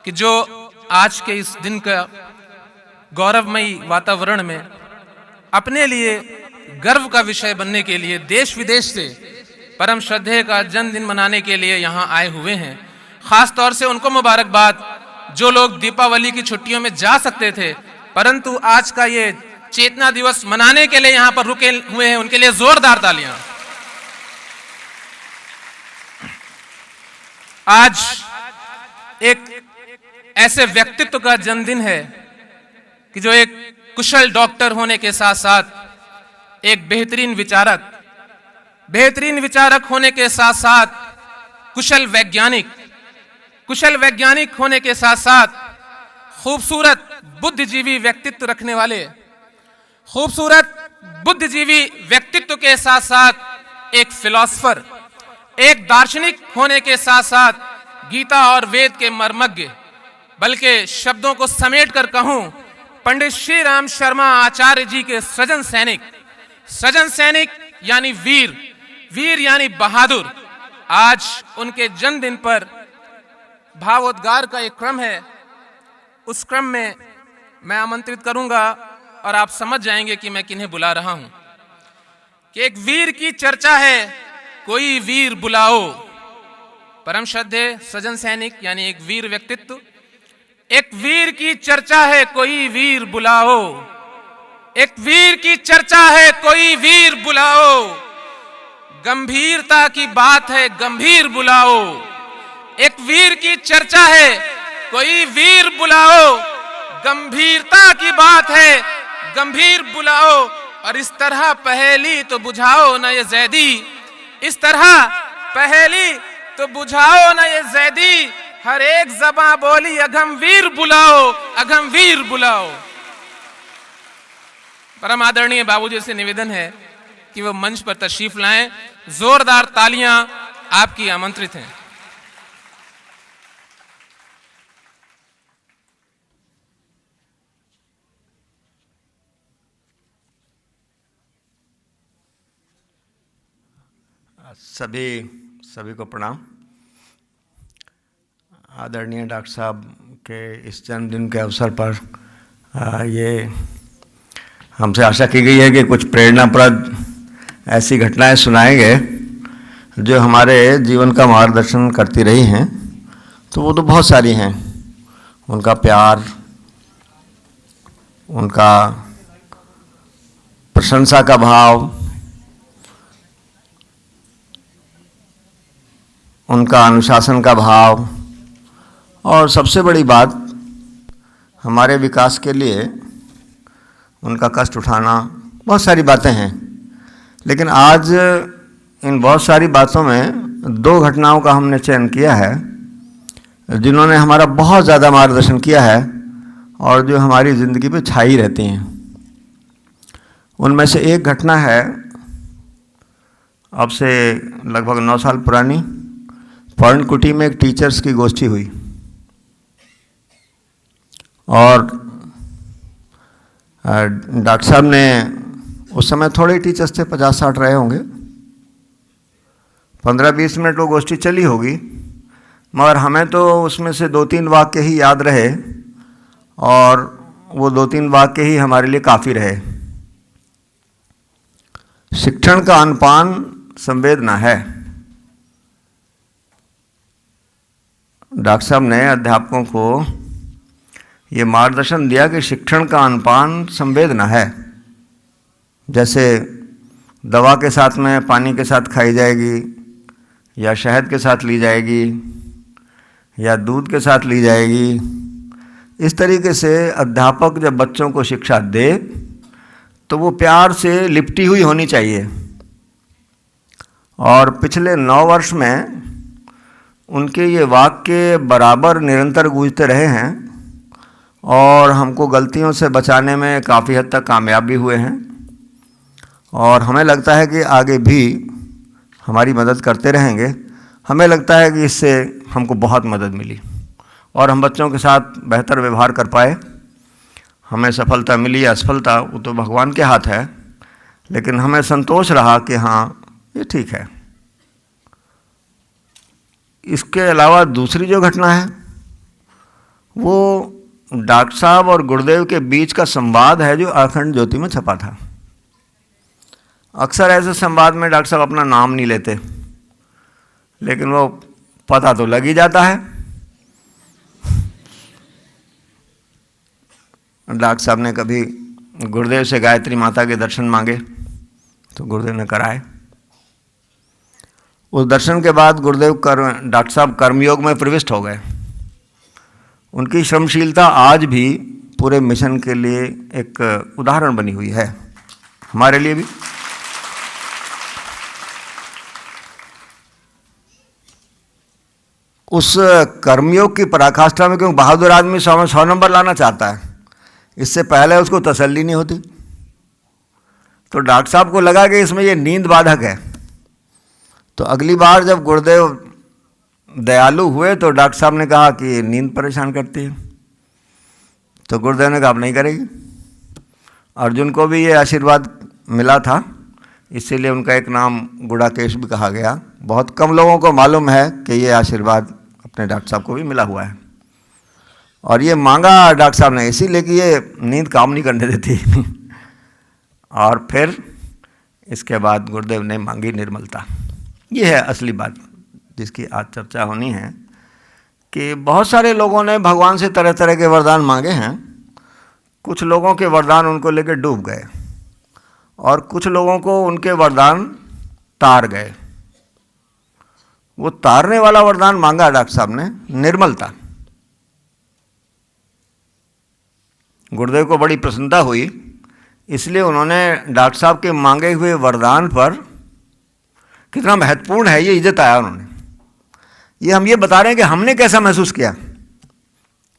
कि जो आज के इस दिन का गौरवमयी वातावरण में अपने लिए गर्व का विषय बनने के लिए देश विदेश से परम श्रद्धेय का जन्मदिन मनाने के लिए यहाँ आए हुए हैं। खास तौर से उनको मुबारकबाद जो लोग दीपावली की छुट्टियों में जा सकते थे परंतु आज का ये चेतना दिवस मनाने के लिए यहाँ पर रुके हुए हैं, उनके लिए जोरदार तालियां। आज एक ऐसे व्यक्तित्व का जन्मदिन है कि जो एक कुशल डॉक्टर होने के साथ साथ एक बेहतरीन विचारक होने के साथ साथ कुशल वैज्ञानिक होने के साथ साथ खूबसूरत बुद्धिजीवी व्यक्तित्व रखने वाले, खूबसूरत बुद्धिजीवी व्यक्तित्व के साथ साथ एक फिलॉसफर, एक दार्शनिक होने के साथ साथ गीता और वेद के मर्मज्ञ, बल्कि शब्दों को समेट कर कहूं पंडित श्री राम शर्मा आचार्य जी के सृजन सैनिक यानी वीर यानी बहादुर। आज उनके जन्मदिन पर भावोद्गार का एक क्रम है। उस क्रम में मैं आमंत्रित करूंगा और आप समझ जाएंगे कि मैं किन्हें बुला रहा हूं कि एक वीर की चर्चा है, कोई वीर बुलाओ। परम श्रद्धेय सज्जन सैनिक यानी एक वीर व्यक्तित्व, एक वीर की चर्चा है, कोई वीर बुलाओ। एक वीर की चर्चा है, कोई वीर बुलाओ। गंभीरता की बात है, गंभीर बुलाओ। एक वीर की चर्चा है, कोई वीर बुलाओ। गंभीरता की बात है, गंभीर बुलाओ। और इस तरह पहेली तो बुझाओ ना ये जैदी, इस तरह पहेली तो बुझाओ ना ये जैदी। हर एक ज़बां बोली अगमवीर बुलाओ, अगमवीर बुलाओ। परम आदरणीय बाबूजी से निवेदन है कि वो मंच पर तशरीफ लाएं। जोरदार तालियां आपकी आमंत्रित हैं। सभी को प्रणाम। आदरणीय डॉक्टर साहब के इस जन्मदिन के अवसर पर ये हमसे आशा की गई है कि कुछ प्रेरणाप्रद ऐसी घटनाएं सुनाएंगे जो हमारे जीवन का मार्गदर्शन करती रही हैं, तो वो तो बहुत सारी हैं। उनका प्यार, उनका प्रशंसा का भाव, उनका अनुशासन का भाव, और सबसे बड़ी बात हमारे विकास के लिए उनका कष्ट उठाना, बहुत सारी बातें हैं। लेकिन आज इन बहुत सारी बातों में 2 घटनाओं का हमने चयन किया है जिन्होंने हमारा बहुत ज़्यादा मार्गदर्शन किया है और जो हमारी ज़िंदगी पे छाई रहती हैं। उनमें से एक घटना है अब से लगभग 9 साल पुरानी। पर्णकुटी में एक टीचर्स की गोष्ठी हुई और डॉक्टर साहब ने, उस समय थोड़े टीचर्स थे, 50-60 रहे होंगे, 15-20 मिनट वो गोष्ठी चली होगी, मगर हमें तो उसमें से 2-3 वाक्य ही याद रहे और वो 2-3 वाक्य ही हमारे लिए काफ़ी रहे। शिक्षण का अनपान संवेदना है। डॉक्टर साहब ने अध्यापकों को ये मार्गदर्शन दिया कि शिक्षण का अनपान संवेदना है। जैसे दवा के साथ में पानी के साथ खाई जाएगी, या शहद के साथ ली जाएगी, या दूध के साथ ली जाएगी, इस तरीके से अध्यापक जब बच्चों को शिक्षा दे तो वो प्यार से लिपटी हुई होनी चाहिए। और पिछले 9 वर्ष में उनके ये वाक्य बराबर निरंतर गूंजते रहे हैं और हमको गलतियों से बचाने में काफ़ी हद तक कामयाब भी हुए हैं। और हमें लगता है कि आगे भी हमारी मदद करते रहेंगे। हमें लगता है कि इससे हमको बहुत मदद मिली और हम बच्चों के साथ बेहतर व्यवहार कर पाए। हमें सफलता मिली या असफलता, वो तो भगवान के हाथ है, लेकिन हमें संतोष रहा कि हाँ, ये ठीक है। इसके अलावा दूसरी जो घटना है वो डॉक्टर साहब और गुरुदेव के बीच का संवाद है जो अखंड ज्योति में छपा था। अक्सर ऐसे संवाद में डॉक्टर साहब अपना नाम नहीं लेते, लेकिन वो पता तो लग ही जाता है। डॉक्टर साहब ने कभी गुरुदेव से गायत्री माता के दर्शन मांगे तो गुरुदेव ने कराए। उस दर्शन के बाद गुरुदेव डॉक्टर साहब कर्मयोग में प्रविष्ट हो गए। उनकी श्रमशीलता आज भी पूरे मिशन के लिए एक उदाहरण बनी हुई है, हमारे लिए भी। उस कर्मयोग की पराकाष्ठा में, क्योंकि बहादुर आदमी 100 नंबर लाना चाहता है, इससे पहले उसको तसल्ली नहीं होती। तो डॉक्टर साहब को लगा कि इसमें ये नींद बाधक है। तो अगली बार जब गुरुदेव दयालु हुए तो डॉक्टर साहब ने कहा कि नींद परेशान करती है। तो गुरुदेव ने कहा अब नहीं करेगी। अर्जुन को भी ये आशीर्वाद मिला था, इसीलिए उनका एक नाम गुड़ाकेश भी कहा गया। बहुत कम लोगों को मालूम है कि ये आशीर्वाद अपने डॉक्टर साहब को भी मिला हुआ है। और ये मांगा डॉक्टर साहब ने इसीलिए कि ये नींद काम नहीं करने देती। और फिर इसके बाद गुरुदेव ने मांगी निर्मलता। ये है असली बात जिसकी आज चर्चा होनी है कि बहुत सारे लोगों ने भगवान से तरह तरह के वरदान मांगे हैं। कुछ लोगों के वरदान उनको लेकर डूब गए और कुछ लोगों को उनके वरदान तार गए। वो तारने वाला वरदान मांगा डॉक्टर साहब ने, निर्मलता। गुरुदेव को बड़ी प्रसन्नता हुई, इसलिए उन्होंने डॉक्टर साहब के मांगे हुए वरदान पर कितना महत्वपूर्ण है ये इज्जत आया उन्होंने। हम ये बता रहे हैं कि हमने कैसा महसूस किया,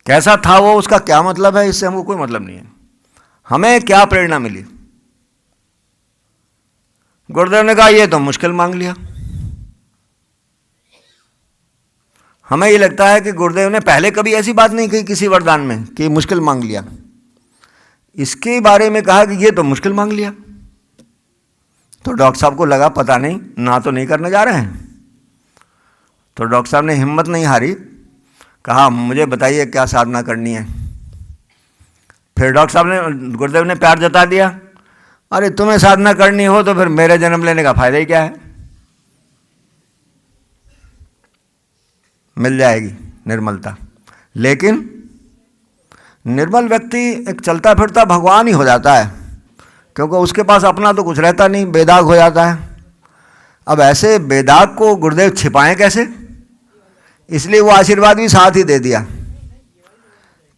कैसा था वो, उसका क्या मतलब है, इससे हमको कोई मतलब नहीं है। हमें क्या प्रेरणा मिली। गुरुदेव ने कहा ये तो मुश्किल मांग लिया। हमें ये लगता है कि गुरुदेव ने पहले कभी ऐसी बात नहीं कही किसी वरदान में कि मुश्किल मांग लिया। इसके बारे में कहा कि ये तो मुश्किल मांग लिया। तो डॉक्टर साहब को लगा पता नहीं, ना तो नहीं करने जा रहे हैं। तो डॉक्टर साहब ने हिम्मत नहीं हारी, कहा मुझे बताइए क्या साधना करनी है। फिर डॉक्टर साहब ने, गुरुदेव ने प्यार जता दिया, अरे तुम्हें साधना करनी हो तो फिर मेरे जन्म लेने का फायदा ही क्या है? मिल जाएगी निर्मलता, लेकिन निर्मल व्यक्ति एक चलता फिरता भगवान ही हो जाता है, क्योंकि उसके पास अपना तो कुछ रहता नहीं, बेदाग हो जाता है। अब ऐसे बेदाग को गुरुदेव छिपाएं कैसे? इसलिए वो आशीर्वाद भी साथ ही दे दिया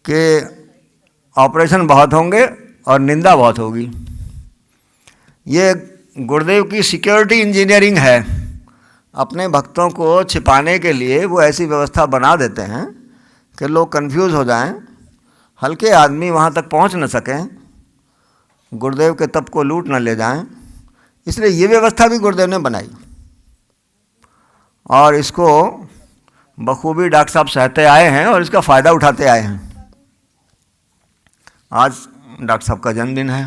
कि ऑपरेशन बहुत होंगे और निंदा बहुत होगी। ये गुरुदेव की सिक्योरिटी इंजीनियरिंग है। अपने भक्तों को छिपाने के लिए वो ऐसी व्यवस्था बना देते हैं कि लोग कंफ्यूज हो जाएं, हल्के आदमी वहाँ तक पहुँच न सकें, गुरुदेव के तप को लूट न ले जाएं। इसलिए ये व्यवस्था भी गुरुदेव ने बनाई और इसको बखूबी डॉक्टर साहब सहते आए हैं और इसका फ़ायदा उठाते आए हैं। आज डॉक्टर साहब का जन्मदिन है।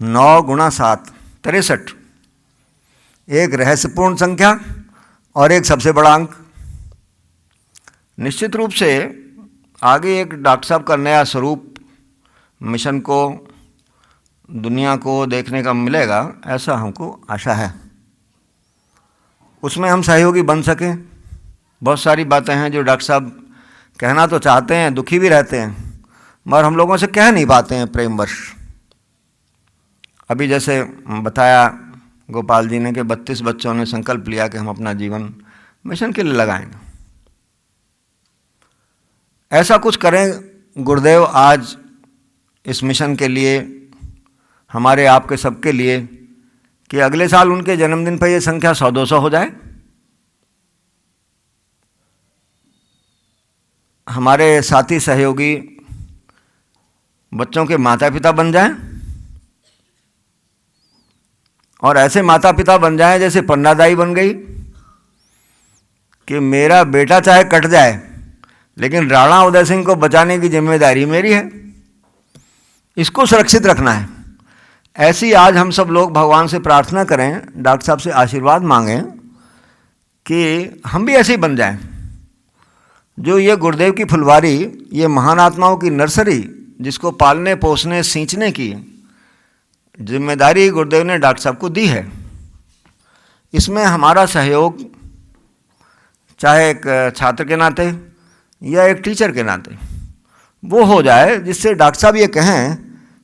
9 गुणा 7 63, एक रहस्यपूर्ण संख्या और एक सबसे बड़ा अंक। निश्चित रूप से आगे एक डॉक्टर साहब का नया स्वरूप मिशन को, दुनिया को देखने का मिलेगा, ऐसा हमको आशा है। उसमें हम सहयोगी बन सकें। बहुत सारी बातें हैं जो डॉक्टर साहब कहना तो चाहते हैं, दुखी भी रहते हैं, मगर हम लोगों से कह नहीं पाते हैं प्रेमवश। अभी जैसे बताया गोपाल जी ने कि 32 बच्चों ने संकल्प लिया कि हम अपना जीवन मिशन के लिए लगाएंगे। ऐसा कुछ करें गुरुदेव आज इस मिशन के लिए, हमारे आपके सबके लिए, कि अगले साल उनके जन्मदिन पर यह संख्या 100-200 हो जाए। हमारे साथी सहयोगी बच्चों के माता पिता बन जाएं और ऐसे माता पिता बन जाएं जैसे पन्नादाई बन गई कि मेरा बेटा चाहे कट जाए लेकिन राणा उदय सिंह को बचाने की जिम्मेदारी मेरी है, इसको सुरक्षित रखना है। ऐसी आज हम सब लोग भगवान से प्रार्थना करें, डॉक्टर साहब से आशीर्वाद मांगें कि हम भी ऐसे ही बन जाएं। जो ये गुरुदेव की फुलवारी, ये महान आत्माओं की नर्सरी, जिसको पालने पोसने सींचने की जिम्मेदारी गुरुदेव ने डॉक्टर साहब को दी है, इसमें हमारा सहयोग चाहे एक छात्र के नाते या एक टीचर के नाते वो हो जाए, जिससे डॉक्टर साहब ये कहें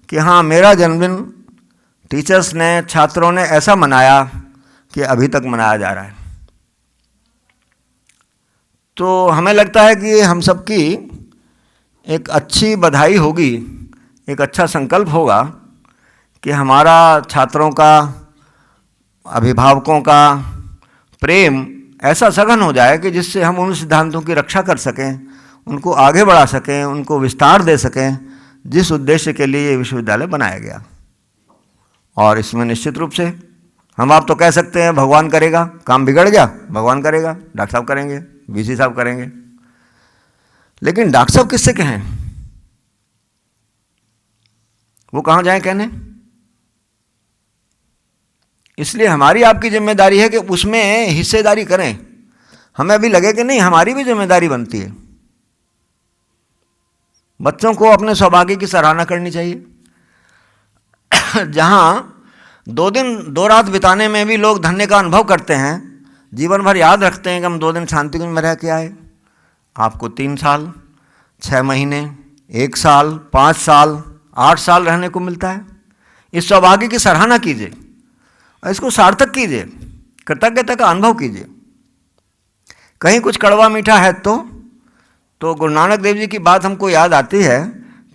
कि हाँ, मेरा जन्मदिन टीचर्स ने, छात्रों ने ऐसा मनाया कि अभी तक मनाया जा रहा है। तो हमें लगता है कि हम सबकी एक अच्छी बधाई होगी, एक अच्छा संकल्प होगा कि हमारा छात्रों का, अभिभावकों का प्रेम ऐसा सघन हो जाए कि जिससे हम उन सिद्धांतों की रक्षा कर सकें, उनको आगे बढ़ा सकें, उनको विस्तार दे सकें, जिस उद्देश्य के लिए ये विश्वविद्यालय बनाया गया। और इसमें निश्चित रूप से हम आप तो कह सकते हैं भगवान करेगा, काम बिगड़ गया भगवान करेगा, डॉक्टर साहब करेंगे, वीसी साहब करेंगे, लेकिन डॉक्टर साहब किससे कहें? वो कहाँ जाएं कहने? इसलिए हमारी आपकी जिम्मेदारी है कि उसमें हिस्सेदारी करें। हमें अभी लगे कि नहीं, हमारी भी जिम्मेदारी बनती है। बच्चों को अपने सौभाग्य की सराहना करनी चाहिए। जहाँ 2 दिन 2 रात बिताने में भी लोग धन्य का अनुभव करते हैं, जीवन भर याद रखते हैं कि हम 2 दिन शांति कुंज में रह के आए, आपको 3 साल, 6 महीने, 1 साल, 5 साल, 8 साल रहने को मिलता है। इस सौभाग्य की सराहना कीजिए और इसको सार्थक कीजिए, कृतज्ञता का अनुभव कीजिए। कहीं कुछ कड़वा मीठा है तो गुरु नानक देव जी की बात हमको याद आती है,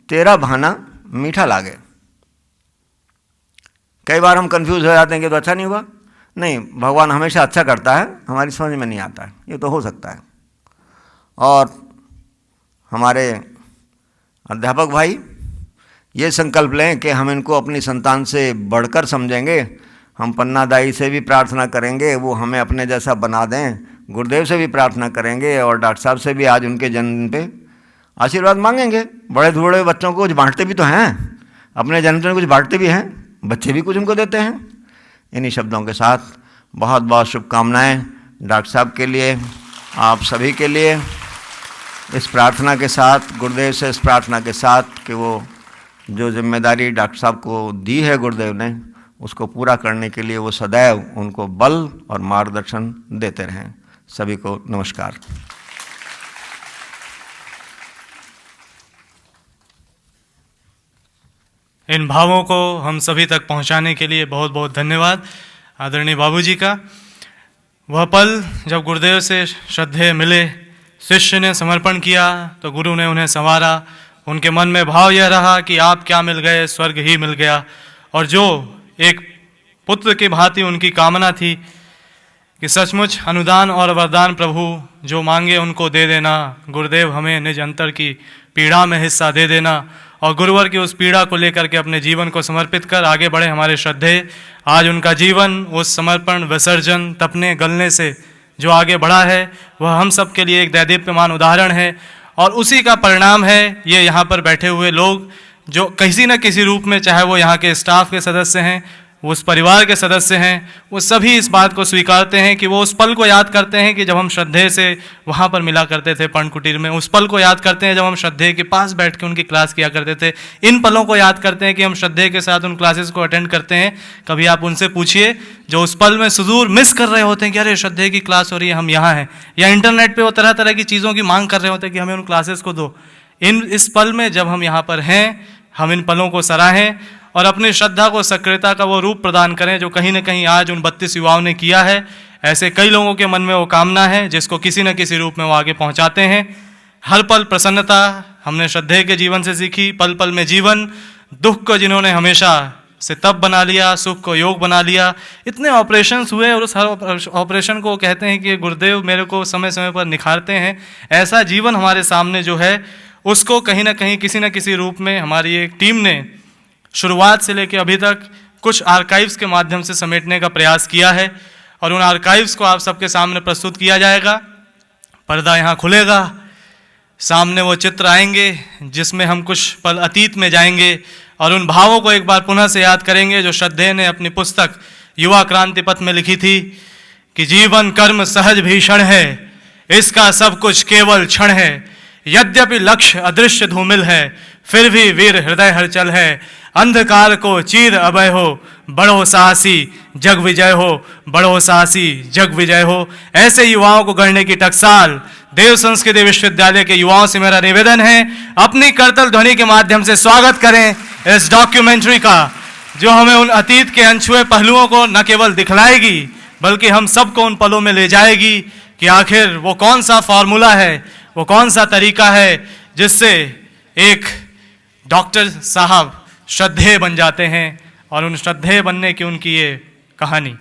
तेरा भाना मीठा लागे। कई बार हम कंफ्यूज हो जाते हैं कि तो अच्छा नहीं हुआ। नहीं, भगवान हमेशा अच्छा करता है, हमारी समझ में नहीं आता है, ये तो हो सकता है। और हमारे अध्यापक भाई ये संकल्प लें कि हम इनको अपनी संतान से बढ़कर समझेंगे। हम पन्ना दाई से भी प्रार्थना करेंगे, वो हमें अपने जैसा बना दें। गुरुदेव से भी प्रार्थना करेंगे और डॉक्टर साहब से भी आज उनके जन्मदिन पे आशीर्वाद मांगेंगे। बड़े बूढ़े बच्चों को कुछ बांटते भी तो हैं, अपने जन्मदिन में कुछ बांटते भी हैं, बच्चे भी कुछ उनको देते हैं। इन्हीं शब्दों के साथ बहुत बहुत शुभकामनाएं डॉक्टर साहब के लिए, आप सभी के लिए, इस प्रार्थना के साथ, गुरुदेव से इस प्रार्थना के साथ कि वो जो जिम्मेदारी डॉक्टर साहब को दी है गुरुदेव ने, उसको पूरा करने के लिए वो सदैव उनको बल और मार्गदर्शन देते रहें। सभी को नमस्कार। इन भावों को हम सभी तक पहुंचाने के लिए बहुत बहुत धन्यवाद आदरणीय बाबूजी का। वह पल जब गुरुदेव से श्रद्धेय मिले, शिष्य ने समर्पण किया तो गुरु ने उन्हें संवारा। उनके मन में भाव यह रहा कि आप क्या मिल गए, स्वर्ग ही मिल गया। और जो एक पुत्र की भांति उनकी कामना थी कि सचमुच अनुदान और वरदान प्रभु जो मांगे उनको दे देना, गुरुदेव हमें निज अंतर की पीड़ा में हिस्सा दे देना, और गुरुवर की उस पीड़ा को लेकर के अपने जीवन को समर्पित कर आगे बढ़े हमारे श्रद्धेय। आज उनका जीवन उस समर्पण, विसर्जन, तपने गलने से जो आगे बढ़ा है, वह हम सब के लिए एक दैदीप्यमान उदाहरण है। और उसी का परिणाम है ये यहाँ पर बैठे हुए लोग, जो किसी न किसी रूप में, चाहे वो यहाँ के स्टाफ के सदस्य हैं, वो उस परिवार के सदस्य हैं, वो सभी इस बात को स्वीकारते हैं कि वो उस पल को याद करते हैं कि जब हम श्रद्धेय से वहाँ पर मिला करते थे पर्ण कुटीर में। उस पल को याद करते हैं जब हम श्रद्धेय के पास बैठ के उनकी क्लास किया करते थे। इन पलों को याद करते हैं कि हम श्रद्धेय के साथ उन क्लासेस को अटेंड करते हैं। कभी आप उनसे पूछिए जो उस पल में सुदूर मिस कर रहे होते हैं कि अरे श्रद्धेय की क्लास हो रही है, हम यहाँ हैं, या इंटरनेट पर वो तरह तरह की चीज़ों की मांग कर रहे होते हैं कि हमें उन क्लासेस को दो। इस पल में जब हम यहाँ पर हैं, हम इन पलों को सराहें और अपनी श्रद्धा को सक्रियता का वो रूप प्रदान करें जो कहीं न कहीं आज उन 32 युवाओं ने किया है। ऐसे कई लोगों के मन में वो कामना है जिसको किसी न किसी रूप में वो आगे पहुंचाते हैं। हर पल प्रसन्नता हमने श्रद्धेय के जीवन से सीखी, पल पल में जीवन। दुख को जिन्होंने हमेशा से तप बना लिया, सुख को योग बना लिया। इतने ऑपरेशंस हुए और उस हर ऑपरेशन को कहते हैं कि गुरुदेव मेरे को समय समय पर निखारते हैं। ऐसा जीवन हमारे सामने जो है, उसको कहीं ना कहीं किसी न किसी रूप में हमारी एक टीम ने शुरुआत से लेकर अभी तक कुछ आर्काइव्स के माध्यम से समेटने का प्रयास किया है, और उन आर्काइव्स को आप सबके सामने प्रस्तुत किया जाएगा। पर्दा यहाँ खुलेगा, सामने वो चित्र आएंगे जिसमें हम कुछ पल अतीत में जाएंगे और उन भावों को एक बार पुनः से याद करेंगे जो श्रद्धेय ने अपनी पुस्तक युवा क्रांति पथ में लिखी थी कि जीवन कर्म सहज भीषण है, इसका सब कुछ केवल क्षण है। यद्यपि लक्ष्य अदृश्य धूमिल है, फिर भी वीर हृदय हलचल है। अंधकार को चीर अभय हो, बढ़ो साहसी जग विजय हो, बढ़ो साहसी जग विजय हो। ऐसे युवाओं को गढ़ने की टकसाल देव संस्कृति विश्वविद्यालय के युवाओं से मेरा निवेदन है, अपनी करतल ध्वनि के माध्यम से स्वागत करें इस डॉक्यूमेंट्री का, जो हमें उन अतीत के अनछुए पहलुओं को न केवल दिखलाएगी बल्कि हम सबको उन पलों में ले जाएगी कि आखिर वो कौन सा फॉर्मूला है, वो कौन सा तरीका है जिससे एक डॉक्टर साहब श्रद्धेय बन जाते हैं, और उन श्रद्धेय बनने की उनकी ये कहानी।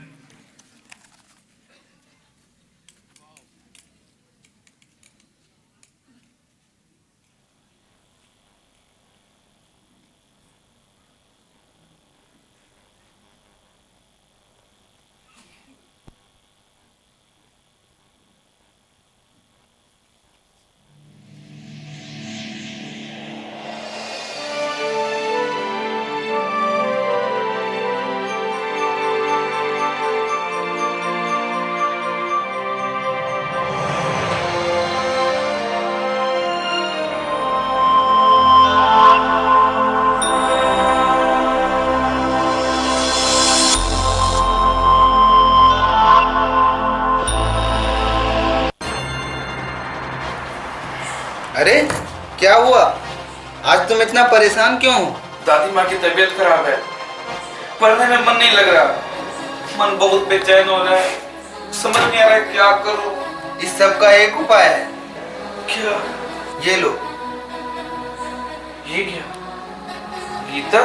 अरे क्या हुआ? आज तुम इतना परेशान क्यों हो? दादी माँ की तबीयत खराब है, पढ़ने में मन नहीं लग रहा, मन बहुत बेचैन हो रहा है, समझ नहीं आ रहा है क्या करूं। इस सब का एक उपाय है। क्या? ये लो। ये क्या? गीता?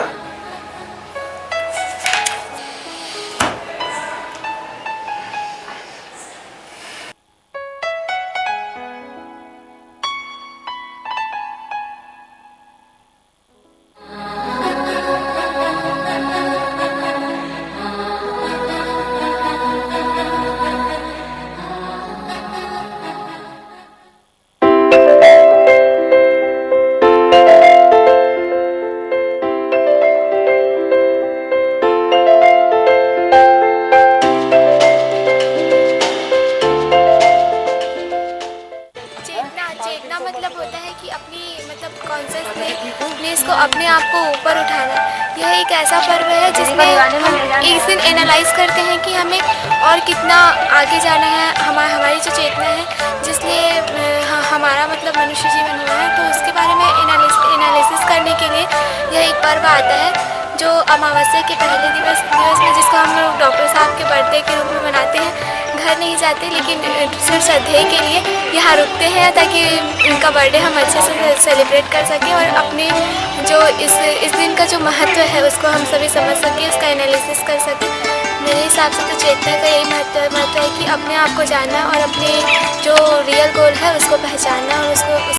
एक ऐसा पर्व है जिसमें हम इस दिन एनालाइज करते हैं कि हमें और कितना आगे जाना है, हमारी जो चेतना है जिसलिए हमारा मतलब मनुष्य जीवन हुआ है, तो उसके बारे में एनालिसिस करने के लिए यह एक पर्व आता है जो अमावस्या के पहले दिवस में, जिसको हम लोग डॉक्टर साहब के बर्थडे के रूप में मनाते हैं। घर नहीं जाते लेकिन सिर्फ श्रद्धेय के लिए यहाँ रुकते हैं ताकि उनका बर्थडे हम अच्छे से सेलिब्रेट कर सकें और अपने जो इस दिन का जो महत्व है उसको हम सभी समझ सकें, उसका एनालिसिस कर सकें। मेरे हिसाब से तो चेतना का यही महत्व है कि अपने आप को जानना और अपने जो रियल गोल है उसको पहचानना और उसको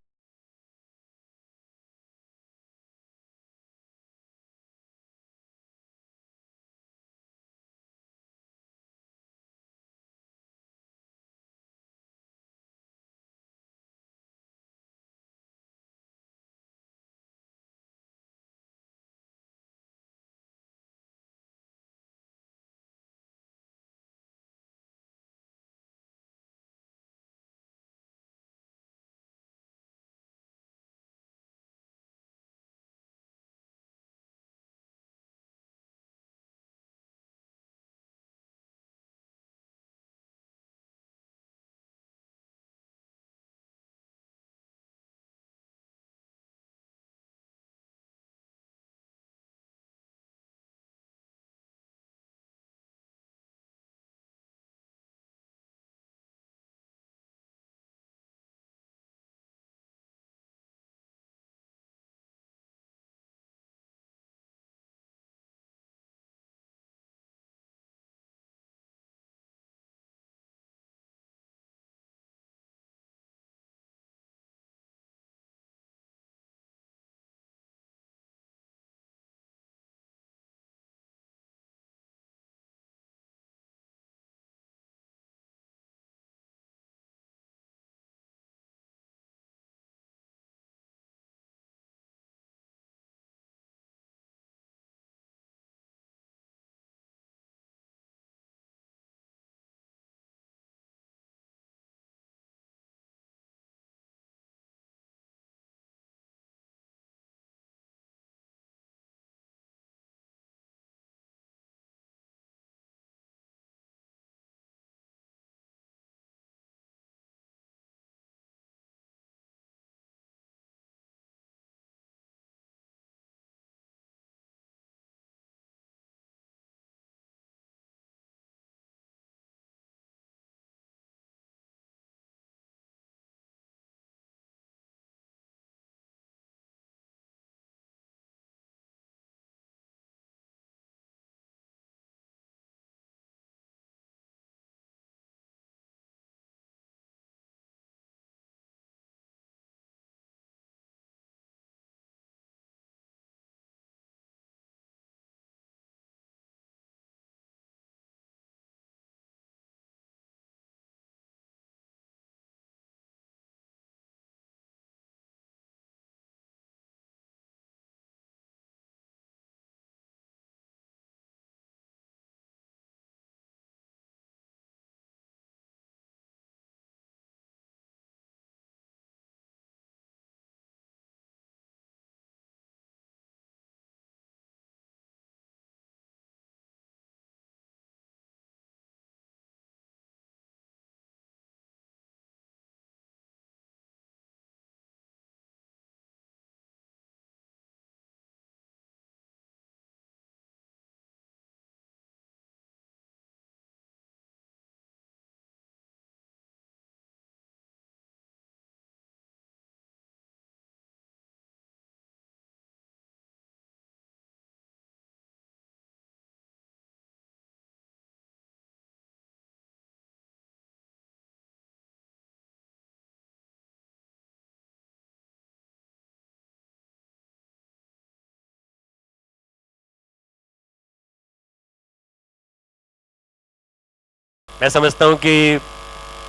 मैं समझता हूं कि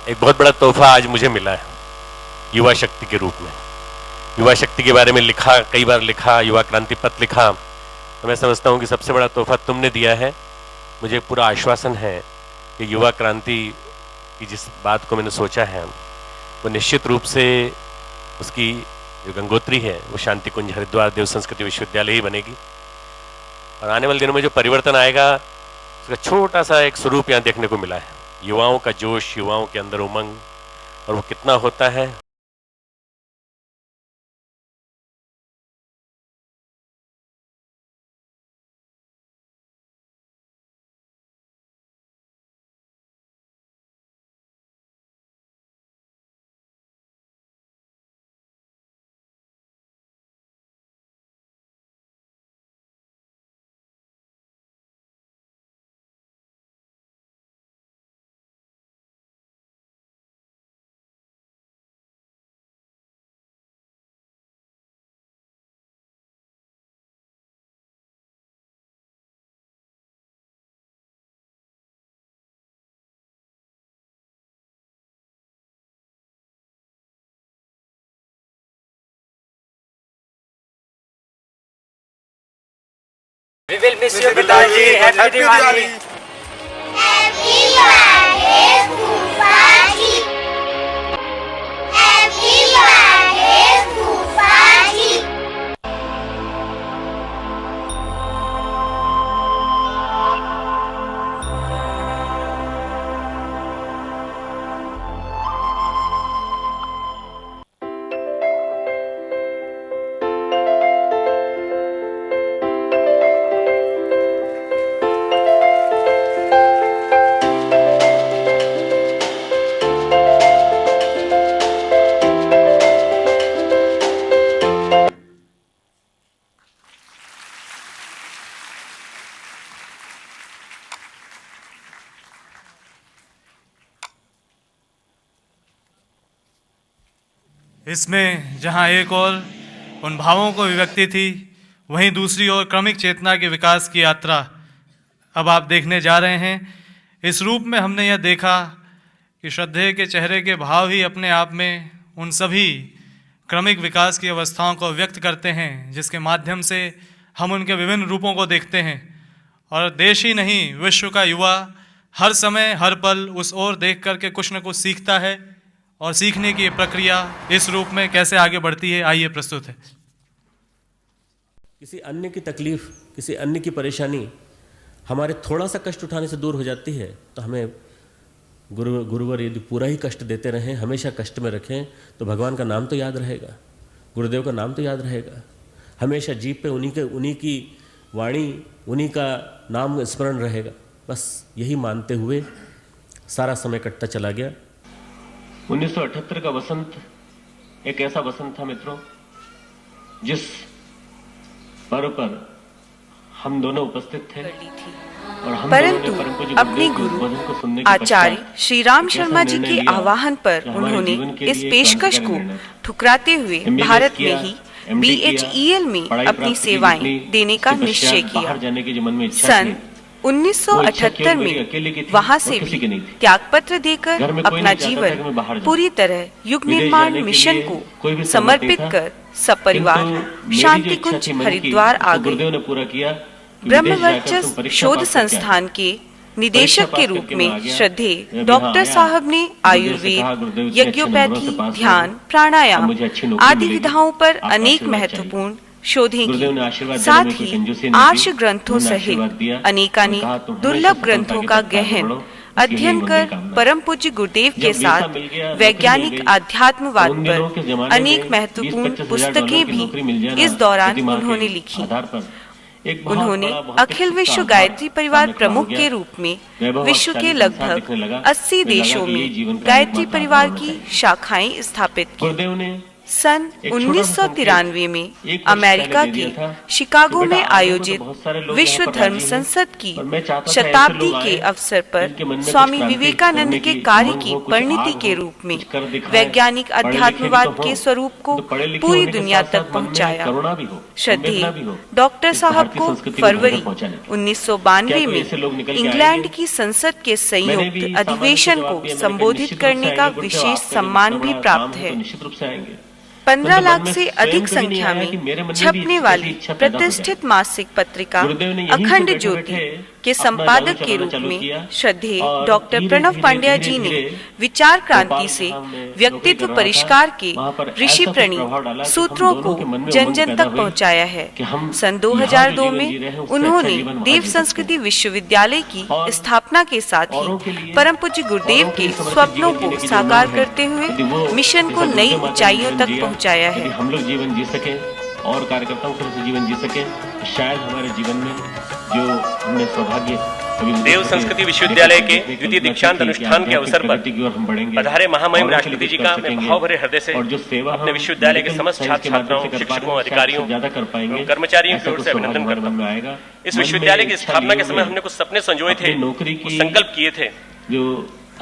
एक बहुत बड़ा तोहफा आज मुझे मिला है युवा शक्ति के रूप में। युवा शक्ति के बारे में लिखा, कई बार लिखा, युवा क्रांति पत्र लिखा, तो मैं समझता हूं कि सबसे बड़ा तोहफा तुमने दिया है। मुझे पूरा आश्वासन है कि युवा क्रांति की जिस बात को मैंने सोचा है वो निश्चित रूप से उसकी जो गंगोत्री है वो शांति कुंज हरिद्वार देव संस्कृति विश्वविद्यालय ही बनेगी। और आने वाले दिनों में जो परिवर्तन आएगा उसका छोटा सा एक स्वरूप यहाँ देखने को मिला है। युवाओं का जोश, युवाओं के अंदर उमंग, और वो कितना होता है। We will miss you, Piताजी. Happy Diwali. Happy birthday, Bhupaji. Happy birthday, Bhupaji. इसमें जहाँ एक ओर उन भावों को अभिव्यक्ति थी, वहीं दूसरी ओर क्रमिक चेतना के विकास की यात्रा अब आप देखने जा रहे हैं। इस रूप में हमने यह देखा कि श्रद्धेय के चेहरे के भाव ही अपने आप में उन सभी क्रमिक विकास की अवस्थाओं को व्यक्त करते हैं, जिसके माध्यम से हम उनके विभिन्न रूपों को देखते हैं। और देश ही नहीं, विश्व का युवा हर समय हर पल उस ओर देख करके कुछ न कुछ सीखता है, और सीखने की ये प्रक्रिया इस रूप में कैसे आगे बढ़ती है, आइए प्रस्तुत है। किसी अन्य की तकलीफ, किसी अन्य की परेशानी हमारे थोड़ा सा कष्ट उठाने से दूर हो जाती है, तो हमें गुरुवर यदि पूरा ही कष्ट देते रहें, हमेशा कष्ट में रखें, तो भगवान का नाम तो याद रहेगा, गुरुदेव का नाम तो याद रहेगा। हमेशा जीभ पे उन्हीं की वाणी, उन्हीं का नाम स्मरण रहेगा। बस यही मानते हुए सारा समय कटता चला गया। 1978 का वसंत एक ऐसा वसंत था मित्रों, जिस पर्व पर हम दोनों उपस्थित थे, और हम परंतु अपने गुरु आचार्य श्री राम शर्मा जी के आह्वान पर उन्होंने इस पेशकश को ठुकराते हुए भारत में ही BHEL में अपनी सेवाएं देने का निश्चय किया। सन 1978 में वहां से भी त्यागपत्र देकर अपना जीवन पूरी तरह युग निर्माण मिशन को समर्पित कर सपरिवार शांति कुंज हरिद्वार आ गए। ब्रह्मवर्चस्व शोध संस्थान के निदेशक के रूप में श्रद्धेय डॉक्टर साहब ने आयुर्वेद, यज्ञोपैथी, ध्यान, प्राणायाम आदि विधाओं पर अनेक महत्वपूर्ण शोधें की। साथ ही आर्ष ग्रंथों सहित अनेकानेक दुर्लभ ग्रंथों का गहन अध्ययन कर परम पूज्य गुरुदेव के साथ वैज्ञानिक आध्यात्मवाद पर अनेक महत्वपूर्ण पुस्तकें भी इस दौरान उन्होंने लिखी। उन्होंने अखिल विश्व गायत्री परिवार प्रमुख के रूप में विश्व के लगभग 80 देशों में गायत्री परिवार की शाखाएं स्थापित की। सन 1993 में अमेरिका के शिकागो में आयोजित विश्व धर्म संसद की शताब्दी के अवसर पर स्वामी विवेकानंद के कार्य की परिणति के रूप में वैज्ञानिक अध्यात्मवाद के स्वरूप को पूरी दुनिया तक पहुंचाया। श्रद्धेय डॉक्टर साहब को फरवरी 1992 में इंग्लैंड की संसद के संयुक्त अधिवेशन को संबोधित करने का विशेष सम्मान भी प्राप्त है। 15 लाख से अधिक संख्या में छपने वाली प्रतिष्ठित मासिक पत्रिका अखंड ज्योति के संपादक के रूप में श्रद्धेय डॉक्टर प्रणव पांड्या जी ने विचार क्रांति से व्यक्तित्व परिष्कार के ऋषि प्रणीत सूत्रों को जन जन तक पहुंचाया है। सन 2002 में उन्होंने देव संस्कृति विश्वविद्यालय की स्थापना के साथ ही परम पूज्य गुरुदेव के स्वप्नों को साकार करते हुए मिशन को नई ऊंचाइयों तक पहुंचाया है। हम लोग जीवन जी सके और कार्यकर्ताओं के से जीवन जी सके, शायद हमारे जीवन में जो हमने सौभाग्य देव संस्कृति विश्वविद्यालय के द्वितीय दीक्षांत अनुष्ठान के अवसर पर पधारे महामहिम राष्ट्रपति जी का मैं भाव भरे हृदय से अपने विश्वविद्यालय के समस्त छात्र छात्राओं, शिक्षकों, अधिकारियों एवं कर्मचारियों की ओर से अभिनंदन करता हूँ। इस विश्वविद्यालय की स्थापना के समय हमने कुछ सपने संजोए थे, कुछ संकल्प किए थे।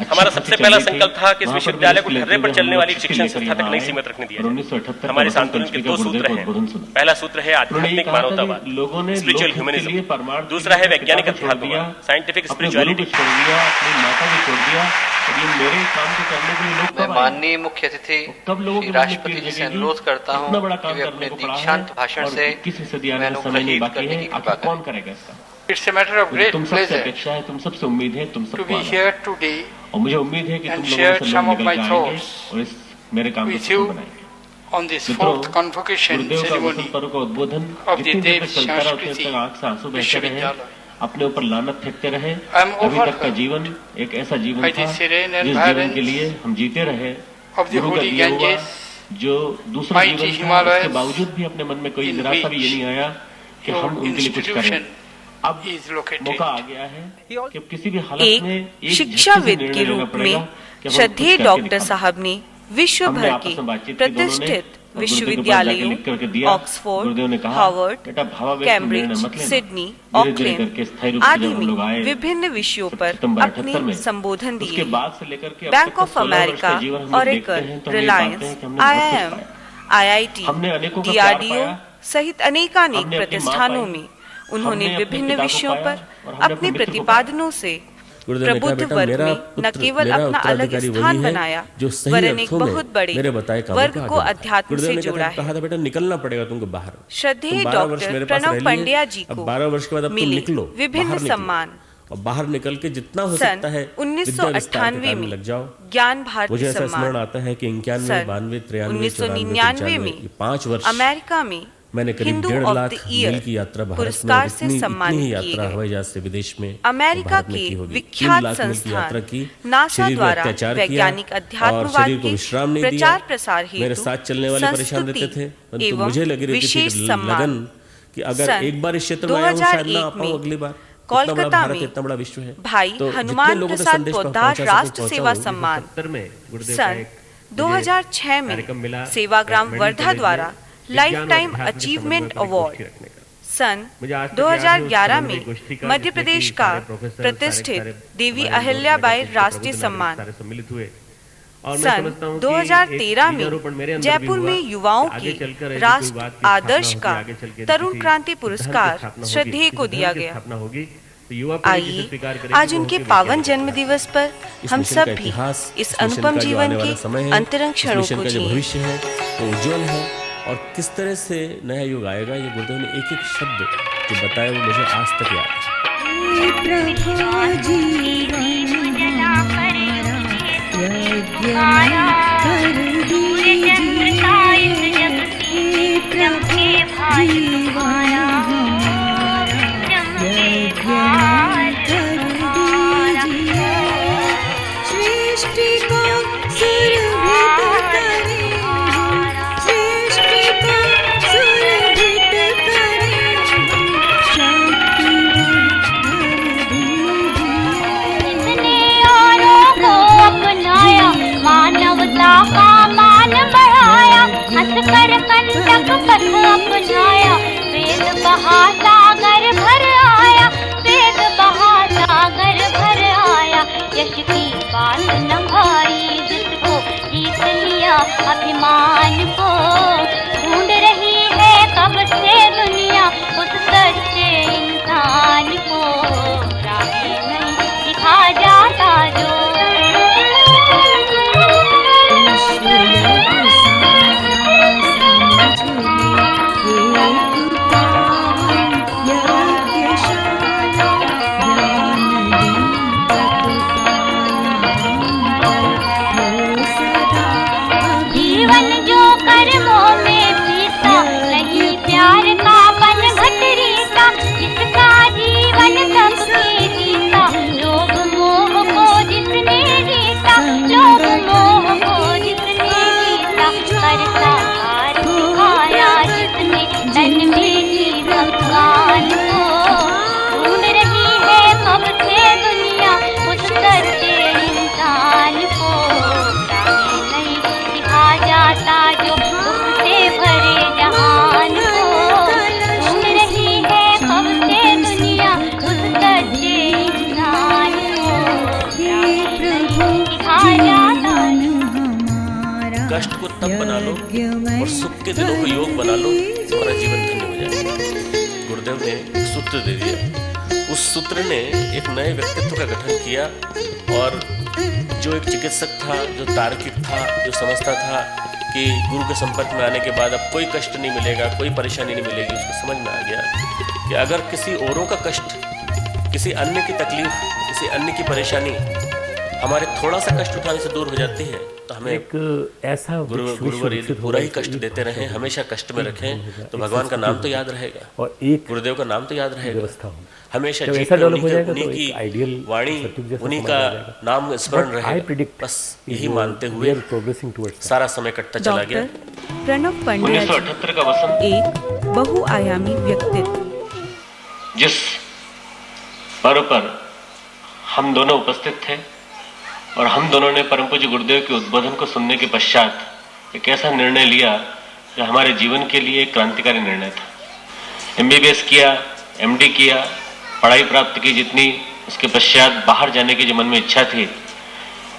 हमारा सबसे पहला संकल्प था कि इस विश्वविद्यालय को ढर्रे पर चलने वाली शिक्षण संस्था तक नहीं सीमित रखने दिया जाए। हमारे आंदोलन के 2 सूत्र हैं। पहला सूत्र है आध्यात्मिक मानवतावाद, स्पिरिचुअल ह्यूमनिज्म। दूसरा है वैज्ञानिक अध्यात्मवाद, साइंटिफिक स्पिरिचुअलिटी। मैं माननीय मुख्य अतिथि श्री राष्ट्रपति जी से अनुरोध करता हूँ कि वे अपने दीक्षांत भाषण से मैं अनुग्रहित करने की कृपा करें। It's a matter of great pleasure तुम सबसे उम्मीद है, तुम to be here today और मुझे उम्मीद है कि and तुम share लोगों से some of my निकल thoughts जाएंगे और इस मेरे काम को with सफल you बनाएंगे। on this 4th convocation ceremony of the Dev Sanskrit Vishwavidyalaya. अपने ऊपर लानत फेंकते रहे। I am अभी तक का overwhelmed जीवन एक ऐसा जीवन by था the serene जिस जीवन के environs लिए हम जीते रहे। of the गुरु का holy दिया हुआ Ganges, जो दूसरा mighty जीवन था, Himalayas, उसके बावजूद भी अपने मन में कोई in निराशा भी ये which नहीं आया कि your हम उनके लिए कुछ करें। institution अब is located. मौका आ गया है कि किसी भी हालत में एक शिक्षाविद के रूप में श्रद्धेय डॉक्टर साहब ने विश्व भर के प्रतिष्ठित विश्वविद्यालयों Oxford, Harvard, Cambridge, Sydney, Auckland आदि में विभिन्न विषयों पर अपने संबोधन दिए। Bank of America, oracle, Reliance, IIM, IIT, DRDO सहित अनेकानेक प्रतिष्ठानों में उन्होंने विभिन्न विषयों पर अपने प्रतिपादनों से प्रबुद्ध वर्ग में न केवल अपना अलग स्थान बनाया, वरन एक बहुत बड़े वर्ग को अध्यात्म से जोड़ा है। कहा था बेटा निकलना पड़ेगा तुमको बाहर। श्रद्धेय डॉक्टर प्रणव पांड्या जी को 12 वर्ष के बाद मिले विभिन्न सम्मान। और बाहर निकल के जितना हो सकता है 1998 में लग जाओ। ज्ञान भारती मुझे ऐसा स्मरण सम्मान, आता है कि 91, 92, 93, 1999 में 5 वर्ष अमेरिका में मैंने करीब हिंदू 1.5 of lakh the mile year की यात्रा भारत में पुरस्कार से सम्मानित इतनी किए यात्रा गए। हवाई जहाज से विदेश में अमेरिका भारत में के की होगी। 3 विख्यात लाख मील की यात्रा की, संस्थान नासा शरीर में द्वारा अत्याचार किया वैज्ञानिक और अध्यात्मवाद शरीर को के विश्राम नहीं प्रचार दिया। प्रसार हेतु मेरे साथ चलने वाले परेशान रहते थे, परंतु एवं मुझे लगी रहती थी विशेष कि सम्मान लगन कि अगर सन एक बार इस क्षेत्र में आया हूं शायद ना आ 2001 पाऊं में अगली बार। कोलकाता में इतना बड़ा विश्व है। भाई तो जितने हनुमान लोगों तक प्रसाद संदेश पोद्दार पहुंचा सकूं, राष्ट्र पहुंचा सेवा हूं। सम्मान 70 में गुरुदेव का सन एक 2006 में सेवाग्राम वर्धा द्वारा लाइफ टाइम अचीवमेंट अवार्ड, सन 2011 में मध्य प्रदेश का प्रतिष्ठित देवी अहिल्याबाई राष्ट्रीय सम्मान, सन 2013 में जयपुर में युवाओं के राष्ट्र आदर्श का तरुण क्रांति पुरस्कार श्रद्धेय को दिया गया। आइए आज उनके पावन जन्म दिवस पर हम सब भी इस अनुपम जीवन के अंतरंग क्षणों को जिएं। भविष्य है वो उज्जवल है और किस तरह से नया युग आएगा ये गुरुदेव ने एक एक शब्द जो बताया वो मुझे आज तक याद मानवता का मान बढ़ाया, हंसकर कंटक पथ अपनाया, वेद बहा सागर भर आया, वेद बहा सागर भर आया, यश की बात नभाई जिसको जीत लिया अभिमान को, ढूंढ रही है कब से दुनिया उस सच्चे इंसान को, राही नहीं दिखा जाता जो राजा दान कष्ट को तब बना लो और सुख के दिनों को योग बना लो, तुम्हारा जीवन धन्य हो जाएगा। गुरुदेव ने एक सूत्र दे दिया, उस सूत्र ने एक नए व्यक्तित्व का गठन किया और जो एक चिकित्सक था, जो तार्किक था, जो समझता था कि गुरु के संपर्क में आने के बाद अब कोई कष्ट नहीं मिलेगा, कोई परेशानी नहीं मिलेगी, उसको समझ में आ गया कि अगर किसी औरों का कष्ट, किसी अन्य की तकलीफ, किसी अन्य की परेशानी हमारे थोड़ा सा कष्ट उठाने से दूर हो जाती है तो हमें एक ऐसा गुरुवर यदि पूरा ही कष्ट देते रहें, हमेशा कष्ट में रखें तो भगवान का नाम तो याद रहेगा और एक गुरुदेव का नाम तो याद रहेगा, हमेशा उन्हीं की आइडियल वाणी, उन्हीं का नाम स्मरण रहेगा। बस यही मानते हुए सारा समय कटता चला गया। प्रणव पंड्या 1978 का वसंत एक बहुआयामी व्यक्तित्व, जिस पर्व पर हम दोनों उपस्थित थे और हम दोनों ने परम पूज्य गुरुदेव के उद्बोधन को सुनने के पश्चात एक ऐसा निर्णय लिया जो हमारे जीवन के लिए एक क्रांतिकारी निर्णय था। MBBS किया, MD किया, पढ़ाई प्राप्त की जितनी, उसके पश्चात बाहर जाने की जो मन में इच्छा थी,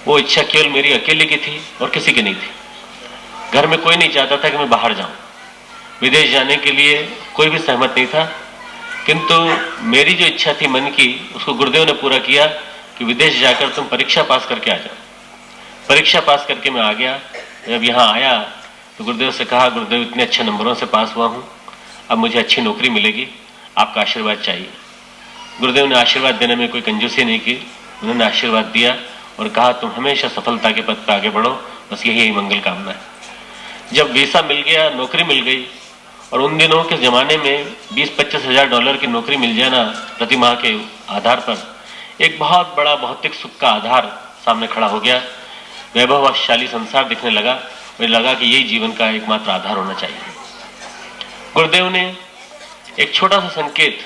वो इच्छा केवल मेरी अकेले की थी और किसी की नहीं थी। घर में कोई नहीं चाहता था कि मैं बाहर जाऊं, विदेश जाने के लिए कोई भी सहमत नहीं था, किंतु मेरी जो इच्छा थी मन की, उसको गुरुदेव ने पूरा किया कि विदेश जाकर तुम परीक्षा पास करके आ जाओ। परीक्षा पास करके मैं आ गया। जब यहाँ आया तो गुरुदेव से कहा, गुरुदेव इतने अच्छे नंबरों से पास हुआ हूँ, अब मुझे अच्छी नौकरी मिलेगी, आपका आशीर्वाद चाहिए। गुरुदेव ने आशीर्वाद देने में कोई कंजूसी नहीं की, उन्होंने आशीर्वाद दिया और कहा तुम हमेशा सफलता के पथ पर आगे बढ़ो, बस यही मंगल कामना है। जब वीसा मिल गया, नौकरी मिल गई, और उन दिनों के ज़माने में 20-25 हज़ार डॉलर की नौकरी मिल जाना प्रति माह के आधार पर एक बहुत बड़ा भौतिक सुख का आधार सामने खड़ा हो गया। वैभवशाली संसार दिखने लगा, मुझे लगा कि यही जीवन का एकमात्र आधार होना चाहिए। गुरुदेव ने एक छोटा सा संकेत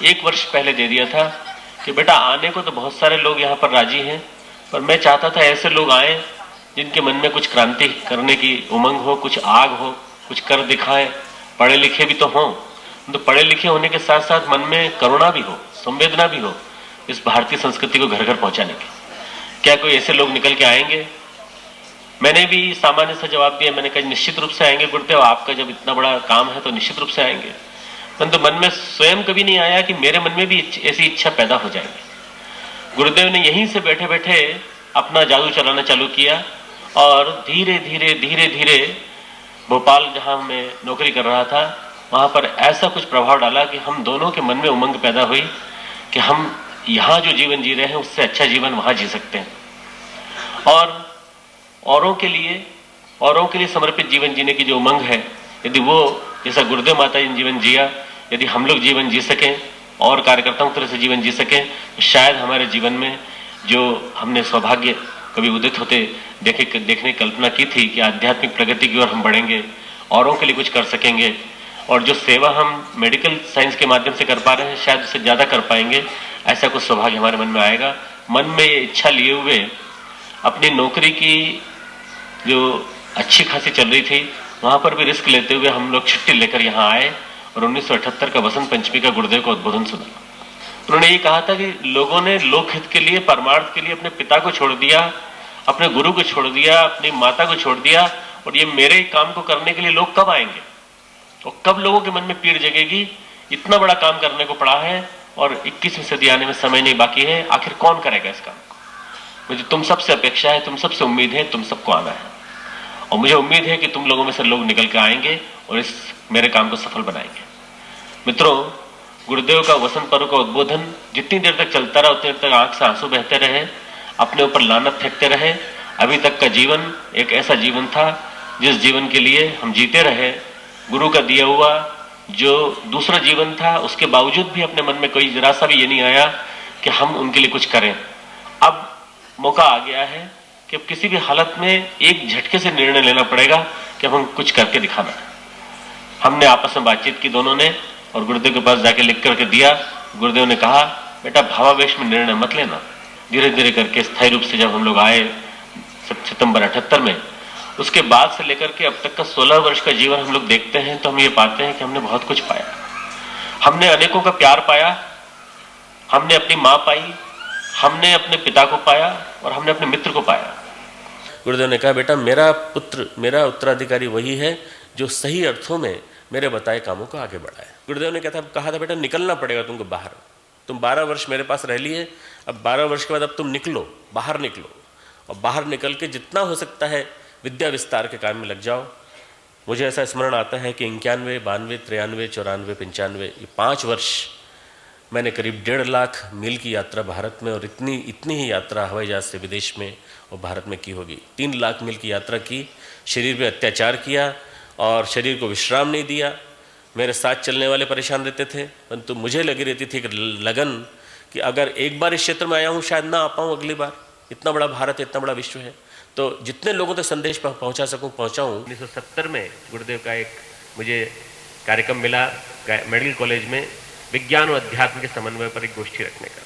1 वर्ष पहले दे दिया था कि बेटा आने को तो बहुत सारे लोग यहाँ पर राजी हैं, पर मैं चाहता था ऐसे लोग आए जिनके मन में कुछ क्रांति करने की उमंग हो, कुछ आग हो, कुछ कर दिखाएं, पढ़े लिखे भी तो हों, तो पढ़े लिखे होने के साथ साथ मन में करुणा भी हो, संवेदना भी हो, इस भारतीय संस्कृति को घर घर पहुंचाने की। क्या कोई ऐसे लोग निकल के आएंगे? मैंने भी सामान्य सा जवाब दिया, मैंने कहा निश्चित रूप से आएंगे गुरुदेव, आपका जब इतना बड़ा काम है तो निश्चित रूप से आएंगे। परंतु मन में स्वयं कभी नहीं आया कि मेरे मन में भी ऐसी इच्छा पैदा हो जाएगी। गुरुदेव ने यहीं से बैठे बैठे अपना जादू चलाना चालू किया और धीरे धीरे धीरे धीरे भोपाल जहाँ मैं नौकरी कर रहा था वहाँ पर ऐसा कुछ प्रभाव डाला कि हम दोनों के मन में उमंग पैदा हुई कि हम यहाँ जो जीवन जी रहे हैं उससे अच्छा जीवन वहाँ जी सकते हैं। और औरों के लिए समर्पित जीवन जीने की जो उमंग है, यदि वो जैसा गुरुदेव माता जी ने जीवन जिया, यदि हम लोग जीवन जी सकें और कार्यकर्ताओं की तरह से जीवन जी सकें, तो शायद हमारे जीवन में जो हमने सौभाग्य कभी उदित होते देखने की कल्पना की थी कि आध्यात्मिक प्रगति की ओर हम बढ़ेंगे, औरों के लिए कुछ कर सकेंगे, और जो सेवा हम मेडिकल साइंस के माध्यम से कर पा रहे हैं शायद उससे ज़्यादा कर पाएंगे, ऐसा कुछ सौभाग्य हमारे मन में आएगा। मन में ये इच्छा लिए हुए अपनी नौकरी की जो अच्छी खासी चल रही थी वहाँ पर भी रिस्क लेते हुए हम लोग छुट्टी लेकर यहाँ आए और 1978 का वसंत पंचमी का गुरुदेव का उद्बोधन सुना। उन्होंने ये कहा था कि लोगों ने लोकहित के लिए, परमार्थ के लिए अपने पिता को छोड़ दिया, अपने गुरु को छोड़ दिया, अपनी माता को छोड़ दिया, और ये मेरे काम को करने के लिए लोग कब आएंगे और कब लोगों के मन में पीड़ जगेगी? इतना बड़ा काम करने को पड़ा है और 21वीं सदी आने में समय नहीं बाकी है, आखिर कौन करेगा इस काम को? मुझे तुम सबसे अपेक्षा है, तुम सबसे उम्मीद है, तुम सबको आना है, और मुझे उम्मीद है कि तुम लोगों में से लोग निकल के आएंगे और इस मेरे काम को सफल बनाएंगे। मित्रों, गुरुदेव का वसंत पर्व का उद्बोधन जितनी देर तक चलता रहा उतनी देर तक आंख से आंसू बहते रहे, अपने ऊपर लानत फेंकते रहे। अभी तक का जीवन एक ऐसा जीवन था जिस जीवन के लिए हम जीते रहे, गुरु का दिया हुआ जो दूसरा जीवन था, उसके बावजूद भी अपने मन में कोई जरा सा भी ये नहीं आया कि हम उनके लिए कुछ करें। अब मौका आ गया है कि अब किसी भी हालत में एक झटके से निर्णय लेना पड़ेगा कि हम कुछ करके दिखाना है। हमने आपस में बातचीत की दोनों ने और गुरुदेव के पास जाके लिख करके दिया। गुरुदेव ने कहा, बेटा भावावेश में निर्णय मत लेना, धीरे धीरे करके स्थायी रूप से जब हम लोग आए सितंबर 78 में, उसके बाद से लेकर के अब तक का 16 वर्ष का जीवन हम लोग देखते हैं तो हम ये पाते हैं कि हमने बहुत कुछ पाया। हमने अनेकों का प्यार पाया, हमने अपनी माँ पाई, हमने अपने पिता को पाया और हमने अपने मित्र को पाया। गुरुदेव ने कहा, बेटा मेरा पुत्र, मेरा उत्तराधिकारी वही है जो सही अर्थों में मेरे बताए कामों को आगे बढ़ाए। गुरुदेव ने कहा था बेटा निकलना पड़ेगा तुमको बाहर, तुम 12 वर्ष मेरे पास रह लिए, अब 12 वर्ष के बाद अब तुम निकलो, बाहर निकलो, और बाहर निकल के जितना हो सकता है विद्या विस्तार के काम में लग जाओ। मुझे ऐसा स्मरण आता है कि 91, 92, 93, 94, 95 ये 5 वर्ष मैंने करीब 1.5 लाख मील की यात्रा भारत में, और इतनी ही यात्रा हवाई जहाज से विदेश में और भारत में की होगी। 3 लाख मील की यात्रा की, शरीर पे अत्याचार किया और शरीर को विश्राम नहीं दिया। मेरे साथ चलने वाले परेशान रहते थे, परंतु मुझे लगी रहती थी कि लगन कि अगर एक बार इस क्षेत्र में आया हूँ शायद ना आ पाऊँ अगली बार। इतना बड़ा भारत है, इतना बड़ा विश्व है, तो जितने लोगों तक संदेश पहुँचा सकूँ पहुँचाऊँ। 1970 में गुरुदेव का एक मुझे कार्यक्रम मिला मेडिकल कॉलेज में, विज्ञान और अध्यात्म के समन्वय पर एक गोष्ठी रखने का।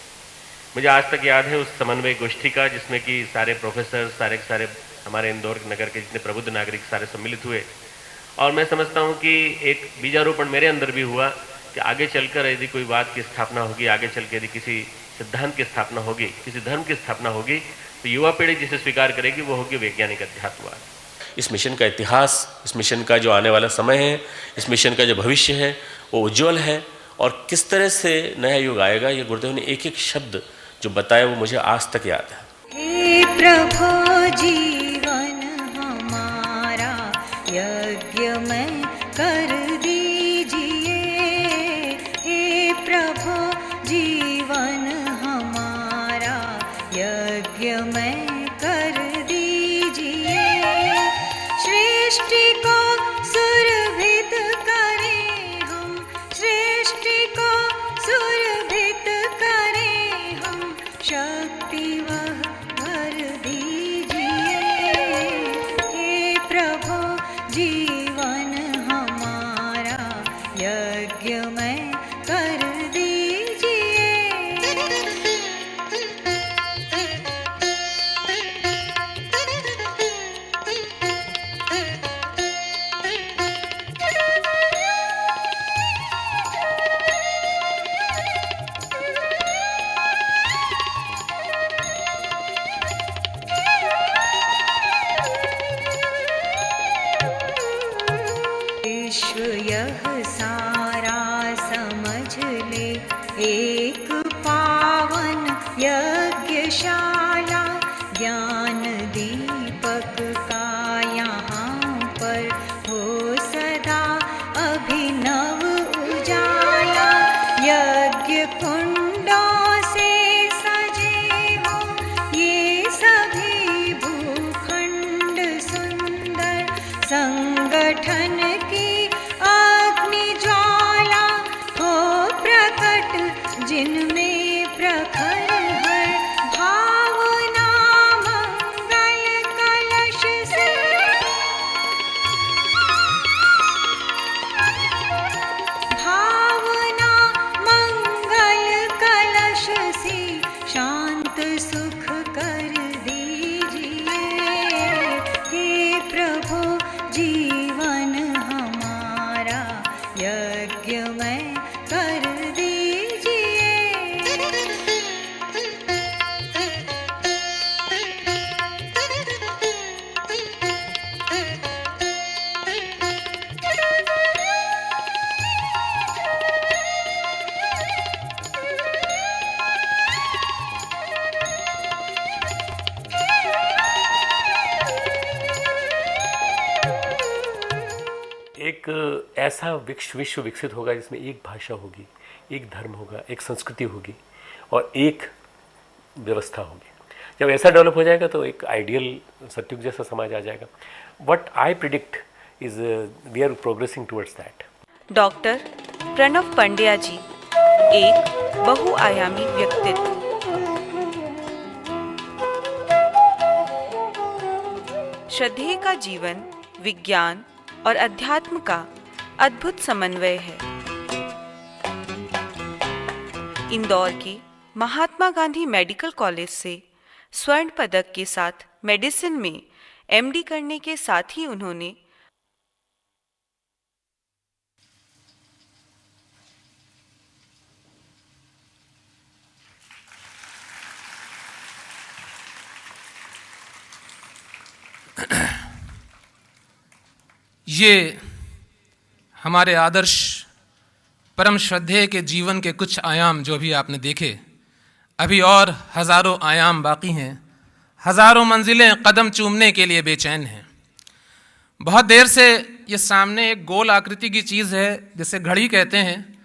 मुझे आज तक याद है उस समन्वय गोष्ठी का, जिसमें कि सारे प्रोफेसर, सारे हमारे इंदौर नगर के जितने प्रबुद्ध नागरिक सारे सम्मिलित हुए। और मैं समझता हूँ कि एक बीजारोपण मेरे अंदर भी हुआ कि आगे चलकर यदि कोई बात की स्थापना होगी, आगे चल के यदि किसी सिद्धांत की स्थापना होगी, किसी धर्म की स्थापना होगी, तो युवा पीढ़ी जिसे स्वीकार करेगी वो होगी वैज्ञानिक अध्यात्मवाद। इस मिशन का इतिहास, इस मिशन का जो आने वाला समय है, इस मिशन का जो भविष्य है वो उज्जवल है, और किस तरह से नया युग आएगा ये गुरुदेव ने एक एक शब्द जो बताया वो मुझे आज तक याद है। हे प्रभु जीवन हमारा यज्ञ में कर दीजिए, हे प्रभु जीवन हमारा यज्ञ में कर दीजिए। सृष्टि को सुरभित करें हम, सृष्टि को सुरभित करें हम, शक्ति वह भर दीजिए। हे प्रभु जीवन हमारा यज्ञ में कर दीजिए। विश्व यह सारा समझ ले एक पावन यज्ञशाला, ज्ञान दीपक का यहाँ पर हो सदा अभिनव उजाला। यज्ञ कुंडों से सजे हो ये सभी भूखंड सुंदर, संगठन की अग्नि ज्वाला हो प्रकट, जिनमें प्रखर हर भावना मंगल कलश से, भावना मंगल कलश से शांत सुख कर दीजिए। हे प्रभु जीवन हमारा यज्ञ में कर दीजिए। एक ऐसा विश्व विकसित होगा जिसमें एक भाषा होगी, एक धर्म होगा, एक संस्कृति होगी और एक व्यवस्था होगी। जब ऐसा डेवलप हो जाएगा तो एक आइडियल सत्युग जैसा समाज आ जाएगा। What I predict is we are progressing towards that. Doctor Pranav Pandya ji एक बहुआयामी व्यक्तित्व। श्रद्धेय का जीवन विज्ञान और अध्यात्म का अद्भुत समन्वय है। इंदौर की महात्मा गांधी मेडिकल कॉलेज से स्वर्ण पदक के साथ मेडिसिन में एमडी करने के साथ ही उन्होंने ये हमारे आदर्श परम श्रद्धेय के जीवन के कुछ आयाम जो भी आपने देखे, अभी और हजारों आयाम बाकी हैं, हजारों मंजिलें कदम चूमने के लिए बेचैन हैं। बहुत देर से ये सामने एक गोल आकृति की चीज़ है जिसे घड़ी कहते हैं,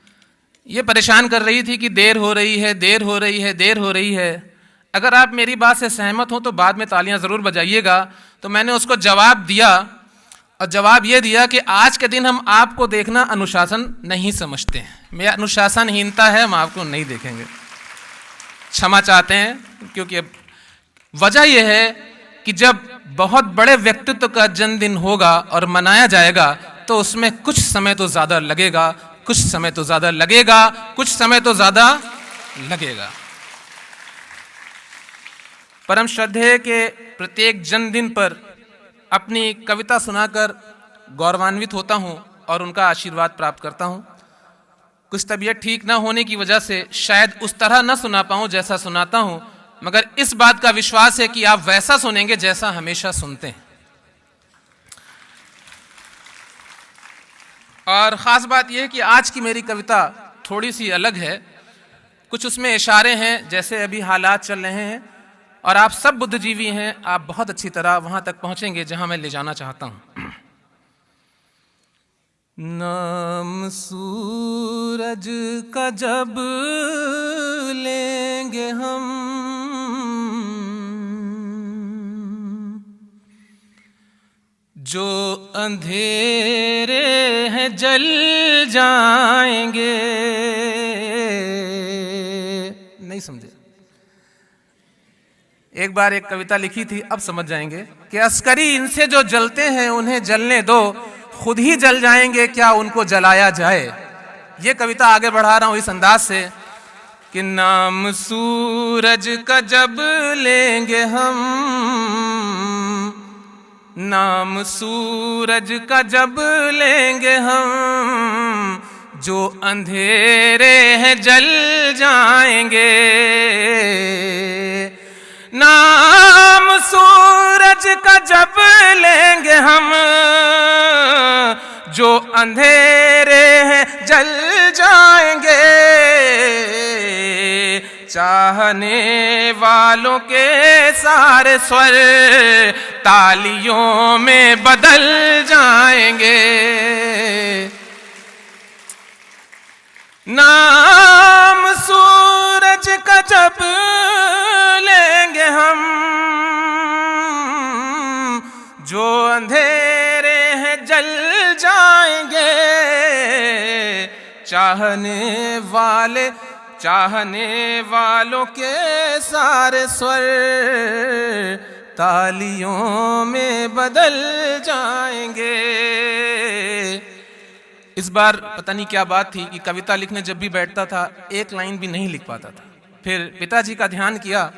ये परेशान कर रही थी कि देर हो रही है, देर हो रही है, देर हो रही है। अगर आप मेरी बात से सहमत हो तो बाद में तालियां ज़रूर बजाइएगा। तो मैंने उसको जवाब दिया, और जवाब ये दिया कि आज के दिन हम आपको देखना अनुशासन नहीं समझते हैं, मेरा अनुशासनहीनता है, हम आपको नहीं देखेंगे, क्षमा चाहते हैं। क्योंकि अब वजह यह है कि जब बहुत बड़े व्यक्तित्व का जन्मदिन होगा और मनाया जाएगा तो उसमें कुछ समय तो ज़्यादा लगेगा, कुछ समय तो ज़्यादा लगेगा, कुछ समय तो ज़्यादा लगेगा। परम श्रद्धेय के प्रत्येक जन्मदिन पर अपनी कविता सुनाकर गौरवान्वित होता हूँ और उनका आशीर्वाद प्राप्त करता हूँ। कुछ तबीयत ठीक ना होने की वजह से शायद उस तरह न सुना पाऊँ जैसा सुनाता हूँ, मगर इस बात का विश्वास है कि आप वैसा सुनेंगे जैसा हमेशा सुनते हैं। और ख़ास बात यह है कि आज की मेरी कविता थोड़ी सी अलग है। कुछ उसमें इशारे हैं जैसे अभी हालात चल रहे हैं, और आप सब बुद्धिजीवी हैं, आप बहुत अच्छी तरह वहां तक पहुंचेंगे जहां मैं ले जाना चाहता हूं। नाम सूरज का जब लेंगे हम, जो अंधेरे हैं जल जाएंगे। नहीं समझे? एक बार एक कविता लिखी थी, अब समझ जाएंगे कि अस्करी इनसे जो जलते हैं उन्हें जलने दो, खुद ही जल जाएंगे क्या उनको जलाया जाए। ये कविता आगे बढ़ा रहा हूं इस अंदाज से कि नाम सूरज का जब लेंगे हम, नाम सूरज का जब लेंगे हम, जो अंधेरे हैं जल जाएंगे। नाम सूरज का जब लेंगे हम, जो अंधेरे हैं जल जाएंगे। चाहने वालों के सारे स्वर तालियों में बदल जाएंगे। नाम सूरज का जब लेंगे हम, जो अंधेरे हैं जल जाएंगे। चाहने वालों के सारे स्वर तालियों में बदल जाएंगे। इस बार पता नहीं क्या बात थी कि कविता लिखने जब भी बैठता था एक लाइन भी नहीं लिख पाता था। फिर पिताजी का ध्यान किया,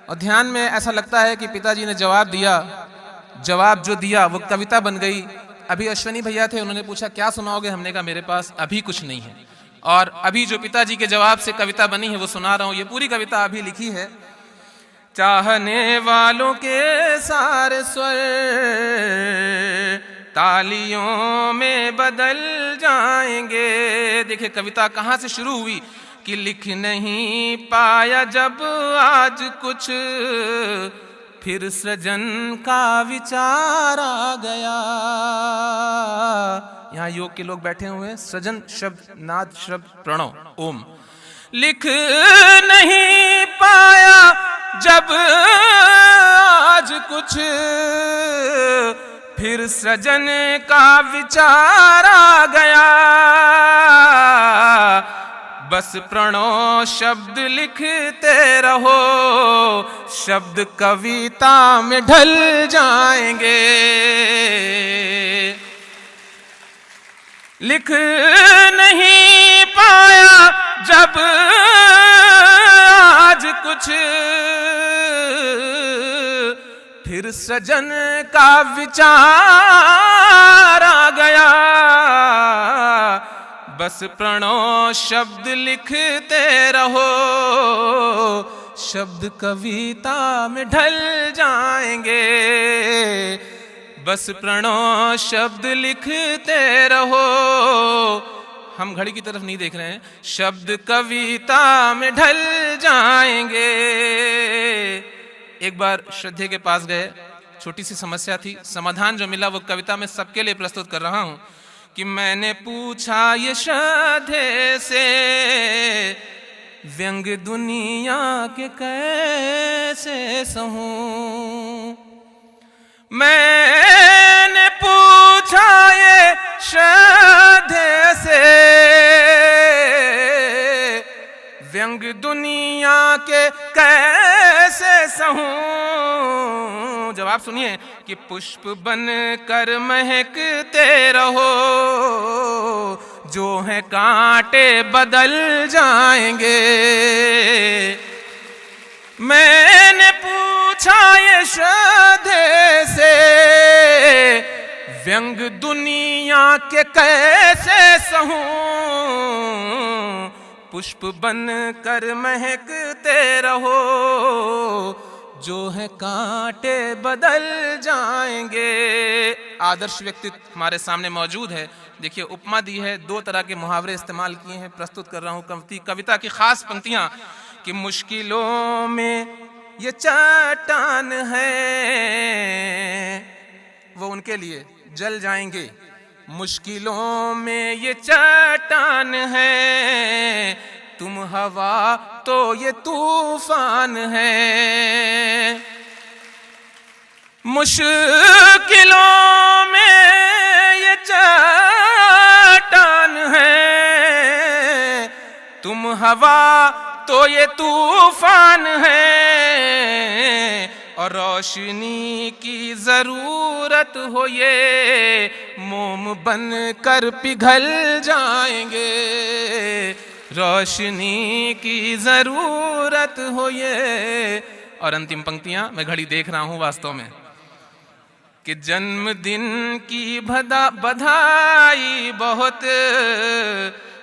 और ध्यान में ऐसा लगता है कि पिताजी ने जवाब दिया, जवाब जो दिया वो कविता बन गई। अभी अश्वनी भैया थे, उन्होंने पूछा क्या सुनाओगे, हमने कहा मेरे पास अभी कुछ नहीं है। और अभी जो पिताजी के जवाब से कविता बनी है वो सुना रहा हूँ। ये पूरी कविता अभी लिखी है। चाहने वालों के सारे स्वर तालियों में बदल जाएंगे। देखिए कविता कहाँ से शुरू हुई कि लिख नहीं पाया जब आज कुछ, फिर सृजन का विचार आ गया। यहाँ योग के लोग बैठे हुए हैं। सृजन शब्द, नाद शब्द, प्रणव, ओम। लिख नहीं पाया जब आज कुछ, फिर सृजन का विचार आ गया। बस प्रणव शब्द लिखते रहो, शब्द कविता में ढल जाएंगे। लिख नहीं पाया जब आज कुछ, फिर सृजन का विचार आ गया। बस प्रणव शब्द लिखते रहो, शब्द कविता में ढल जाएंगे। बस प्रणव शब्द लिखते रहो। हम घड़ी की तरफ नहीं देख रहे हैं। शब्द कविता में ढल जाएंगे। एक बार श्रद्धे के पास गए, छोटी सी समस्या थी, समाधान जो मिला वो कविता में सबके लिए प्रस्तुत कर रहा हूं कि मैंने पूछा ये श्रद्धे से, व्यंग दुनिया के कैसे सहूं। मैंने पूछा ये श्रद्धे से, व्यंग दुनिया के कैसे सहूं। जवाब सुनिए कि पुष्प बन कर महकते रहो, जो है कांटे बदल जाएंगे। मैंने पूछा ये श्रद्धे से, व्यंग दुनिया के कैसे सहूं। पुष्प बन कर महकते रहो, जो है कांटे बदल जाएंगे। आदर्श व्यक्तित्व हमारे सामने मौजूद है। देखिए उपमा दी है, दो तरह के मुहावरे इस्तेमाल किए हैं। प्रस्तुत कर रहा हूँ कविता की खास पंक्तियां कि मुश्किलों में ये चट्टान है, वो उनके लिए जल जाएंगे। मुश्किलों में ये चट्टान है, तुम हवा तो ये तूफान है। मुश्किलों में ये चट्टान है, तुम हवा तो ये तूफान है। और रोशनी की जरूरत हो ये, मोम बन कर पिघल जाएंगे। रोशनी की जरूरत हो ये। और अंतिम पंक्तियां, मैं घड़ी देख रहा हूं वास्तव में, कि जन्मदिन की बधाई बहुत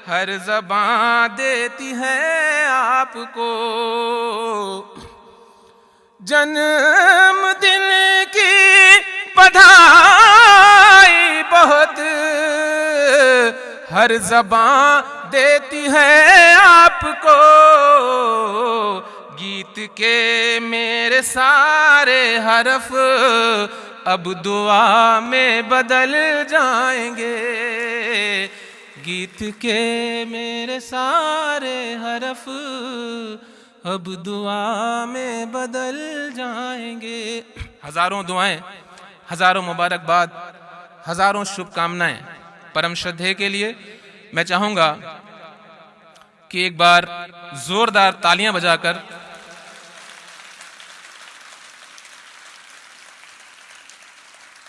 हर ज़बां देती है आपको। जन्मदिन की बधाई बहुत हर ज़बां देती है आपको। गीत के मेरे सारे हरफ अब दुआ में बदल जाएंगे। गीत के मेरे सारे हरफ अब दुआ में बदल जाएंगे। हजारों दुआएं, हजारों मुबारकबाद, हजारों शुभकामनाएं परम श्रद्धेय के लिए। मैं चाहूंगा कि एक बार जोरदार तालियां बजाकर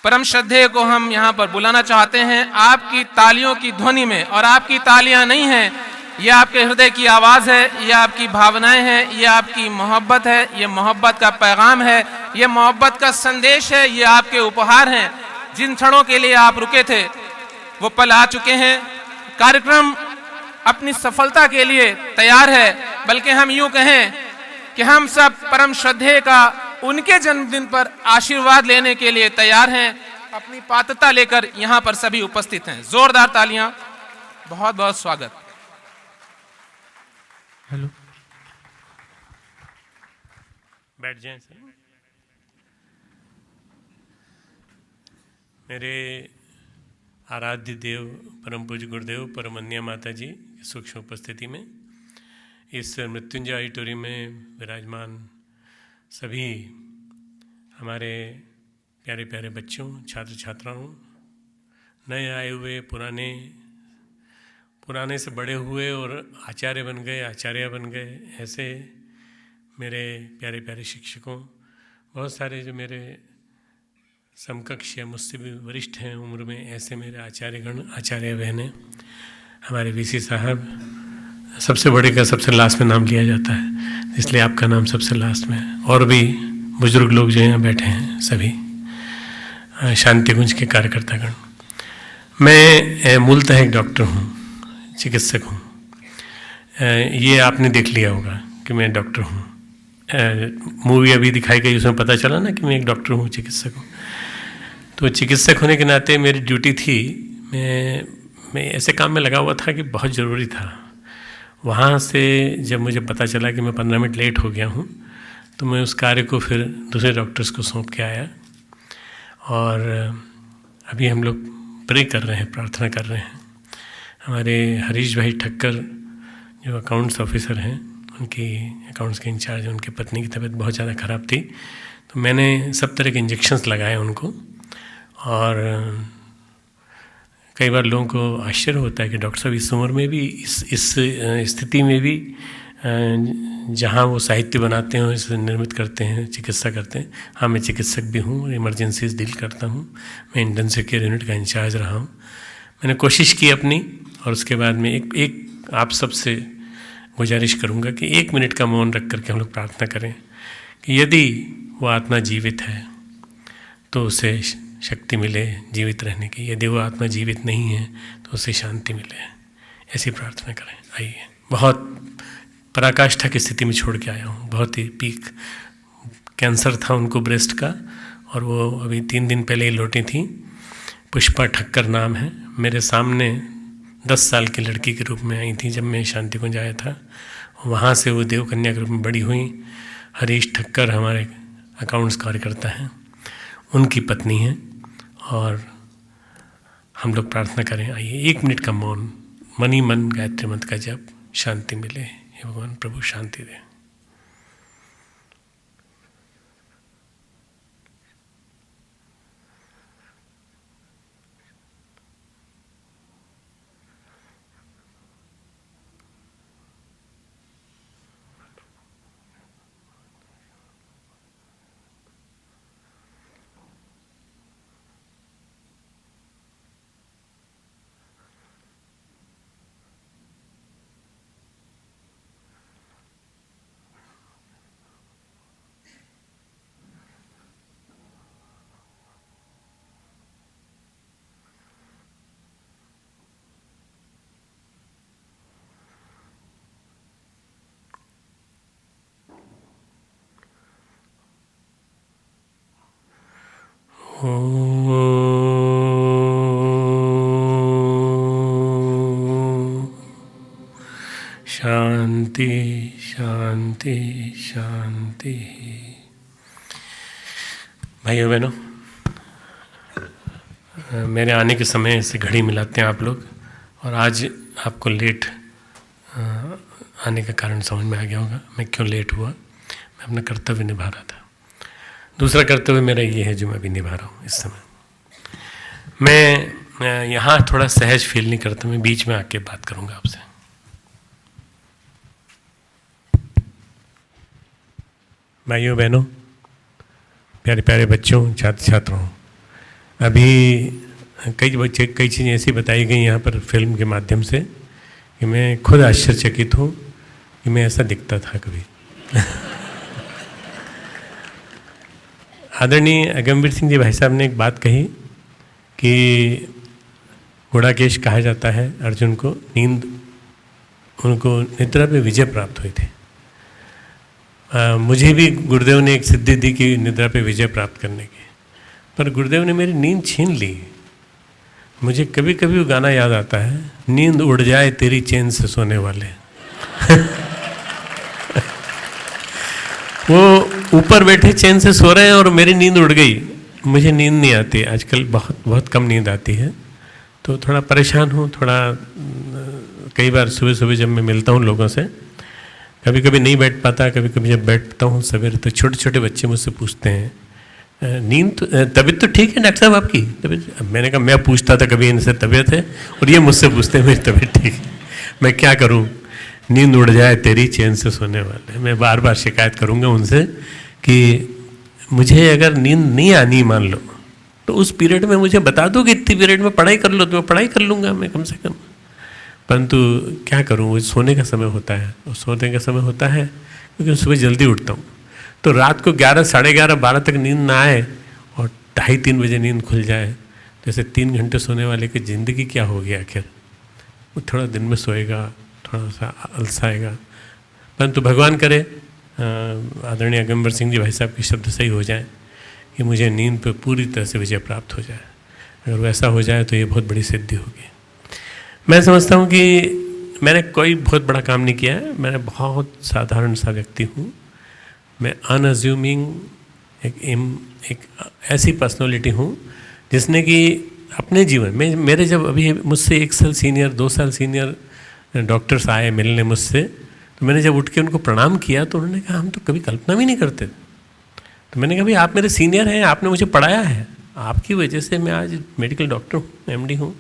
परम श्रद्धेय को हम यहां पर बुलाना चाहते हैं। आपकी तालियों की ध्वनि में, और आपकी तालियां नहीं हैं, ये आपके हृदय की आवाज है, ये आपकी भावनाएं हैं, ये आपकी मोहब्बत है, ये मोहब्बत का पैगाम है, ये मोहब्बत का संदेश है, ये आपके उपहार हैं। जिन क्षणों के लिए आप रुके थे वो पल आ चुके हैं। कार्यक्रम अपनी सफलता के लिए तैयार है, बल्कि हम यूं कहें कि हम सब परम श्रद्धेय का उनके जन्मदिन पर आशीर्वाद लेने के लिए तैयार हैं। अपनी पात्रता लेकर यहां पर सभी उपस्थित हैं। जोरदार तालियां, बहुत बहुत स्वागत। हेलो, बैठ जाएं सर। मेरे आराध्य देव परम पूज्य गुरुदेव परमन्या माता जी सूक्ष्म उपस्थिति में इस मृत्युंजय ऑडिटोरियम में विराजमान सभी हमारे प्यारे प्यारे बच्चों, छात्र छात्राओं, नए आए हुए, पुराने से बड़े हुए और आचार्य बन गए, आचार्य बन गए, ऐसे मेरे प्यारे प्यारे शिक्षकों, बहुत सारे जो मेरे समकक्ष या मुझसे भी वरिष्ठ हैं उम्र में, ऐसे मेरे आचार्यगण, आचार्य बहनें, हमारे वीसी साहब, सबसे बड़े का सबसे लास्ट में नाम लिया जाता है, इसलिए आपका नाम सबसे लास्ट में है। और भी बुजुर्ग लोग जो यहाँ बैठे हैं सभी, शांति कुंज के कार्यकर्तागण। मैं मूलतः एक डॉक्टर हूँ, चिकित्सक हूँ। ये आपने देख लिया होगा कि मैं डॉक्टर हूँ। मूवी अभी दिखाई गई, उसमें पता चला ना कि मैं एक डॉक्टर हूँ, चिकित्सक हूँ। तो चिकित्सक होने के नाते मेरी ड्यूटी थी, मैं ऐसे काम में लगा हुआ था कि बहुत ज़रूरी था। वहाँ से जब मुझे पता चला कि मैं 15 मिनट लेट हो गया हूँ, तो मैं उस कार्य को फिर दूसरे डॉक्टर्स को सौंप के आया। और अभी हम लोग प्रे कर रहे हैं, प्रार्थना कर रहे हैं। हमारे हरीश भाई ठक्कर जो अकाउंट्स ऑफिसर हैं, उनकी अकाउंट्स के इंचार्ज, उनकी पत्नी की तबीयत बहुत ज़्यादा ख़राब थी, तो मैंने सब तरह के इंजेक्शन्स लगाए उनको। और कई बार लोगों को आश्चर्य होता है कि डॉक्टर साहब इस उम्र में भी, इस स्थिति में भी, जहाँ वो साहित्य बनाते हैं, इसे निर्मित करते हैं, चिकित्सा करते हैं। हाँ, मैं चिकित्सक भी हूँ, इमरजेंसीज डील करता हूँ, मैं इंटेंसिव केयर यूनिट का इंचार्ज रहा हूँ। मैंने कोशिश की अपनी, और उसके बाद में एक आप सबसे गुजारिश करूँगा कि 1 मिनट का मौन रख करके हम लोग प्रार्थना करें कि यदि वो आत्मा जीवित है तो उसे शक्ति मिले जीवित रहने की, यदि वो आत्मा जीवित नहीं है तो उसे शांति मिले। ऐसी प्रार्थना करें। आइए, बहुत पराकाष्ठा की स्थिति में छोड़ के आया हूँ, बहुत ही पीक कैंसर था उनको ब्रेस्ट का, और वो अभी 3 दिन पहले ही लौटी थी। पुष्पा ठक्कर नाम है। मेरे सामने 10 साल की लड़की के रूप में आई थी जब मैं शांति कुंज आया था। वहाँ से वो देवकन्या के रूप में बड़ी हुई। हरीश ठक्कर हमारे अकाउंट्स कार्यकर्ता हैं, उनकी पत्नी हैं। और हम लोग प्रार्थना करें। आइए, 1 मिनट का मौन, मन ही मन गायत्री मंत्र का जप, शांति मिले। हे भगवान प्रभु शांति दे। शांति शांति शांति। भाइयों बहनों, मेरे आने के समय से घड़ी मिलाते हैं आप लोग, और आज आपको लेट आने का कारण समझ में आ गया होगा मैं क्यों लेट हुआ। मैं अपना कर्तव्य निभा रहा था। दूसरा कर्तव्य मेरा ये है जो मैं अभी निभा रहा हूँ इस समय। मैं यहाँ थोड़ा सहज फील नहीं करता, मैं बीच में आके बात करूँगा आपसे। भाइयों बहनों, प्यारे प्यारे बच्चों, छात्र छात्राओं, अभी कई चीज़ें ऐसी बताई गई यहाँ पर फिल्म के माध्यम से कि मैं खुद आश्चर्यचकित हूँ कि मैं ऐसा दिखता था कभी। आदरणीय अगमवीर सिंह जी भाई साहब ने एक बात कही कि गुड़ाकेश कहा जाता है अर्जुन को, उनको निद्रा पे विजय प्राप्त हुई थी। मुझे भी गुरुदेव ने एक सिद्धि दी कि निद्रा पे विजय प्राप्त करने की, पर गुरुदेव ने मेरी नींद छीन ली। मुझे कभी कभी वो गाना याद आता है, नींद उड़ जाए तेरी चैन से सोने वाले। वो ऊपर बैठे चैन से सो रहे हैं और मेरी नींद उड़ गई। मुझे नींद नहीं आती आजकल, बहुत कम नींद आती है, तो थोड़ा परेशान हूँ। थोड़ा कई बार सुबह सुबह जब मैं मिलता हूँ लोगों से, कभी कभी नहीं बैठ पाता, कभी कभी जब बैठता हूँ सवेरे तो छोटे छोटे बच्चे मुझसे पूछते हैं नींद तबीयत तो ठीक है डॉक्टर साहब आपकी तबीयत। मैंने कहा मैं पूछता था कभी इनसे तबीयत है, और ये मुझसे पूछते हैं मेरी तबीयत ठीक है। मैं क्या करूँ, नींद उड़ जाए तेरी चैन से सोने वाले। मैं बार बार शिकायत करूँगा उनसे कि मुझे अगर नींद नहीं आनी मान लो तो उस पीरियड में मुझे बता दो कि इतनी पीरियड में पढ़ाई कर लो, तो मैं पढ़ाई कर लूँगा मैं कम से कम। परंतु क्या करूँ, वो सोने का समय होता है, और सोने का समय होता है क्योंकि सुबह जल्दी उठता हूँ, तो रात को 11, साढ़े 11, 12 तक नींद ना आए और 2:30-3 बजे नींद खुल जाए। जैसे 3 घंटे सोने वाले की ज़िंदगी क्या होगी आखिर। वो थोड़ा दिन में सोएगा, थोड़ा सा अलसाएगा। परंतु भगवान करे आदरणीय अगमवीर सिंह जी भाई साहब के शब्द सही हो जाए कि मुझे नींद पर पूरी तरह से विजय प्राप्त हो जाए। अगर वैसा हो जाए तो ये बहुत बड़ी सिद्धि होगी। मैं समझता हूँ कि मैंने कोई बहुत बड़ा काम नहीं किया है, मैं बहुत साधारण सा व्यक्ति हूँ। मैं अनअज्यूमिंग एक ऐसी पर्सनालिटी हूँ जिसने कि अपने जीवन में, मेरे जब अभी मुझसे 1 साल सीनियर 2 साल सीनियर डॉक्टर्स आए मिलने मुझसे, तो मैंने जब उठ के उनको प्रणाम किया तो उन्होंने कहा हम तो कभी कल्पना भी नहीं करते। तो मैंने कहा भाई आप मेरे सीनियर हैं, आपने मुझे पढ़ाया है, आपकी वजह से मैं आज मेडिकल डॉक्टर हूँ, MD हूँ।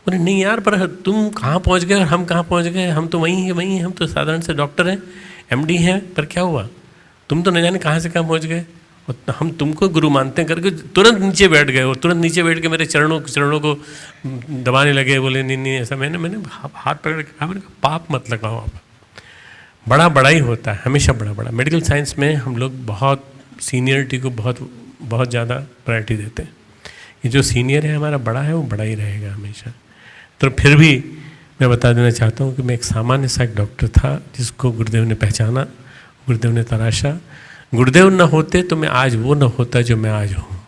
बोले नहीं यार, पर तुम कहाँ पहुँच गए और हम कहाँ पहुँच गए, हम तो वहीं हैं, हम तो साधारण से डॉक्टर हैं, MD हैं, पर क्या हुआ, तुम तो न जाने कहाँ से कहाँ पहुँच गए और हम तुमको गुरु मानते हैं करके तुरंत नीचे बैठ गए और तुरंत नीचे बैठ के मेरे चरणों को दबाने लगे। बोले नहीं ऐसा। मैंने हाथ पकड़ के कहा, मैंने कहा पाप मत लगाओ आप, बड़ा ही होता है हमेशा, बड़ा। मेडिकल साइंस में हम लोग बहुत सीनियरिटी को बहुत ज़्यादा प्रायोरिटी देते हैं। ये जो सीनियर है हमारा बड़ा है वो बड़ा ही रहेगा हमेशा। तो फिर भी मैं बता देना चाहता हूँ कि मैं एक सामान्य सा एक डॉक्टर था जिसको गुरुदेव ने पहचाना, गुरुदेव ने तराशा। गुरुदेव न होते तो मैं आज वो न होता जो मैं आज हूँ।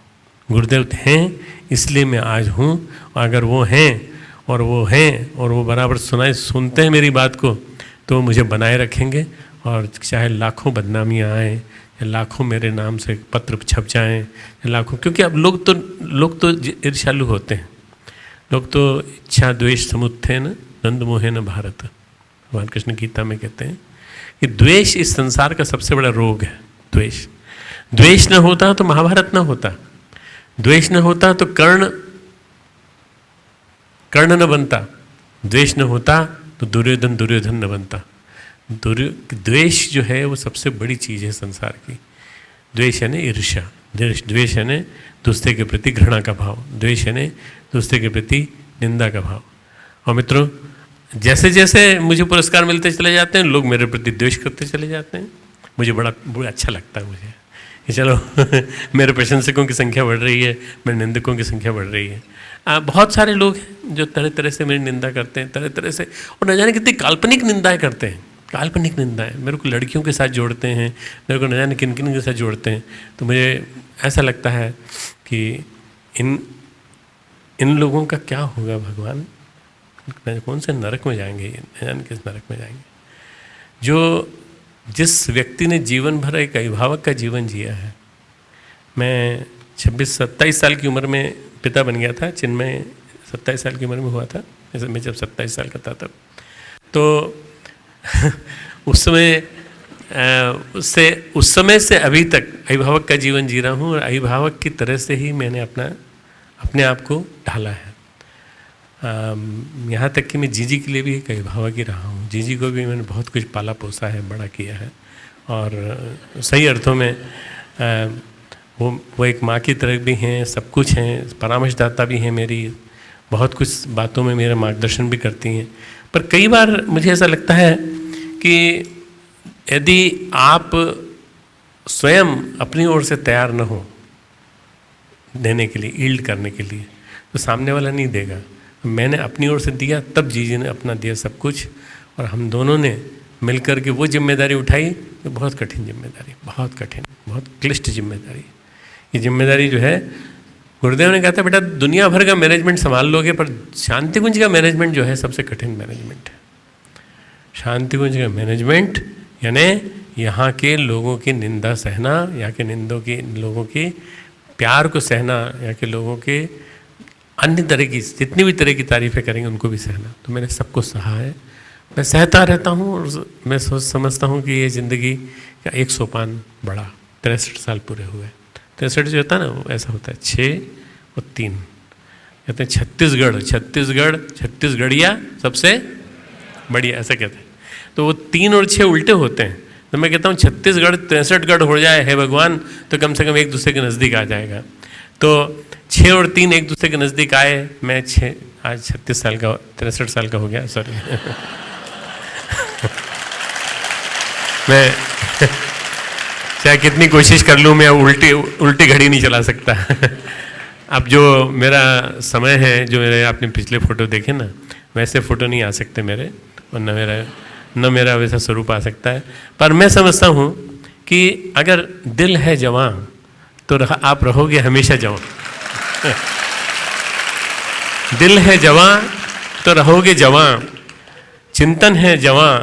गुरुदेव हैं इसलिए मैं आज हूँ। अगर वो हैं और वो बराबर सुनते हैं मेरी बात को, तो मुझे बनाए रखेंगे। और चाहे लाखों बदनामियाँ आएँ या लाखों मेरे नाम से पत्र छप जाएँ या लाखों, क्योंकि अब लोग तो ईर्ष्यालु होते हैं। लोग तो इच्छा द्वेष समुत्थे न द्वंद मोहे न भारत, भगवान कृष्ण गीता में कहते हैं कि द्वेष इस संसार का सबसे बड़ा रोग है। द्वेष न होता तो महाभारत न होता, द्वेष न होता तो कर्ण न बनता, द्वेष न होता तो दुर्योधन न बनता। द्वेष जो है वो सबसे बड़ी चीज़ है संसार की। द्वेष है न ईर्ष्या, द्वेष है न दूसरे के प्रति घृणा का भाव, द्वेष है न दूसरे के प्रति निंदा का भाव। और मित्रों, जैसे जैसे मुझे पुरस्कार मिलते चले जाते हैं, लोग मेरे प्रति द्वेष करते चले जाते हैं। मुझे बड़ा अच्छा लगता है मुझे कि चलो मेरे प्रशंसकों की संख्या बढ़ रही है, मेरे निंदकों की संख्या बढ़ रही है। बहुत सारे लोग हैं जो तरह तरह से मेरी निंदा करते हैं, तरह तरह से, और न जाने कितनी काल्पनिक निंदाएं करते हैं, काल्पनिक निंदाएं। मेरे को लड़कियों के साथ जोड़ते हैं, मेरे को न जाने किन किन के साथ जोड़ते हैं। तो मुझे ऐसा लगता है कि इन लोगों का क्या होगा भगवान, कौन से नरक में जाएंगे, न जाने किस नरक में जाएंगे। जिस व्यक्ति ने जीवन भर एक अभिभावक का जीवन जिया है। मैं 26-27 साल की उम्र में पिता बन गया था। चिन्मय 27 साल की उम्र में हुआ था, जैसे मैं जब 27 साल का था तब। तो उस समय से अभी तक अभिभावक का जीवन जी रहा हूँ और अभिभावक की तरह से ही मैंने अपने आप को ढाला है। यहाँ तक कि मैं जीजी के लिए भी एक अभिभावक ही रहा हूँ। जीजी को भी मैंने बहुत कुछ पाला पोसा है, बड़ा किया है, और सही अर्थों में वो एक माँ की तरह भी हैं, सब कुछ हैं, परामर्शदाता भी हैं मेरी, बहुत कुछ बातों में मेरा मार्गदर्शन भी करती हैं। पर कई बार मुझे ऐसा लगता है कि यदि आप स्वयं अपनी ओर से तैयार न हो देने के लिए, ईल्ड करने के लिए, तो सामने वाला नहीं देगा। मैंने अपनी ओर से दिया, तब जीजी ने अपना दिया सब कुछ, और हम दोनों ने मिलकर के वो जिम्मेदारी उठाई। तो बहुत कठिन जिम्मेदारी, बहुत कठिन, बहुत क्लिष्ट जिम्मेदारी। ये जिम्मेदारी जो है, गुरुदेव ने कहा था बेटा दुनिया भर का मैनेजमेंट संभाल लोगे, पर शांति कुंज का मैनेजमेंट जो है सबसे कठिन मैनेजमेंट है। शांति कुंज का मैनेजमेंट यानी यहाँ के लोगों की निंदा सहना, यहाँ के लोगों के प्यार को सहना, यहाँ के लोगों के अन्य तरह की जितनी भी तरह की तारीफ़ें करेंगे उनको भी सहना। तो मैंने सबको सहा है, मैं सहता रहता हूँ, और मैं समझता हूँ कि ये ज़िंदगी का एक सोपान बढ़ा। 63 साल पूरे हुए। 63 जो होता है ना, वो ऐसा होता है 6 और 3, कहते हैं छत्तीसगढ़िया सबसे बढ़िया, ऐसा कहते हैं। तो वो 3 और 6 उल्टे होते हैं। तो मैं कहता हूँ 36 63 हो जाए है भगवान, तो कम से कम एक दूसरे के नज़दीक आ जाएगा। तो 6 और 3 एक दूसरे के नज़दीक आए। मैं आज 36 साल का, 63 साल का हो गया, सॉरी। मैं चाहे कितनी कोशिश कर लूँ, मैं उल्टी घड़ी नहीं चला सकता। अब जो मेरा समय है, जो मेरे आपने पिछले फ़ोटो देखे ना, वैसे फ़ोटो नहीं आ सकते मेरे, और न मेरा वैसा स्वरूप आ सकता है। पर मैं समझता हूँ कि अगर दिल है जवान तो आप रहोगे हमेशा जवां। दिल है जवां तो रहोगे जवां, चिंतन है जवां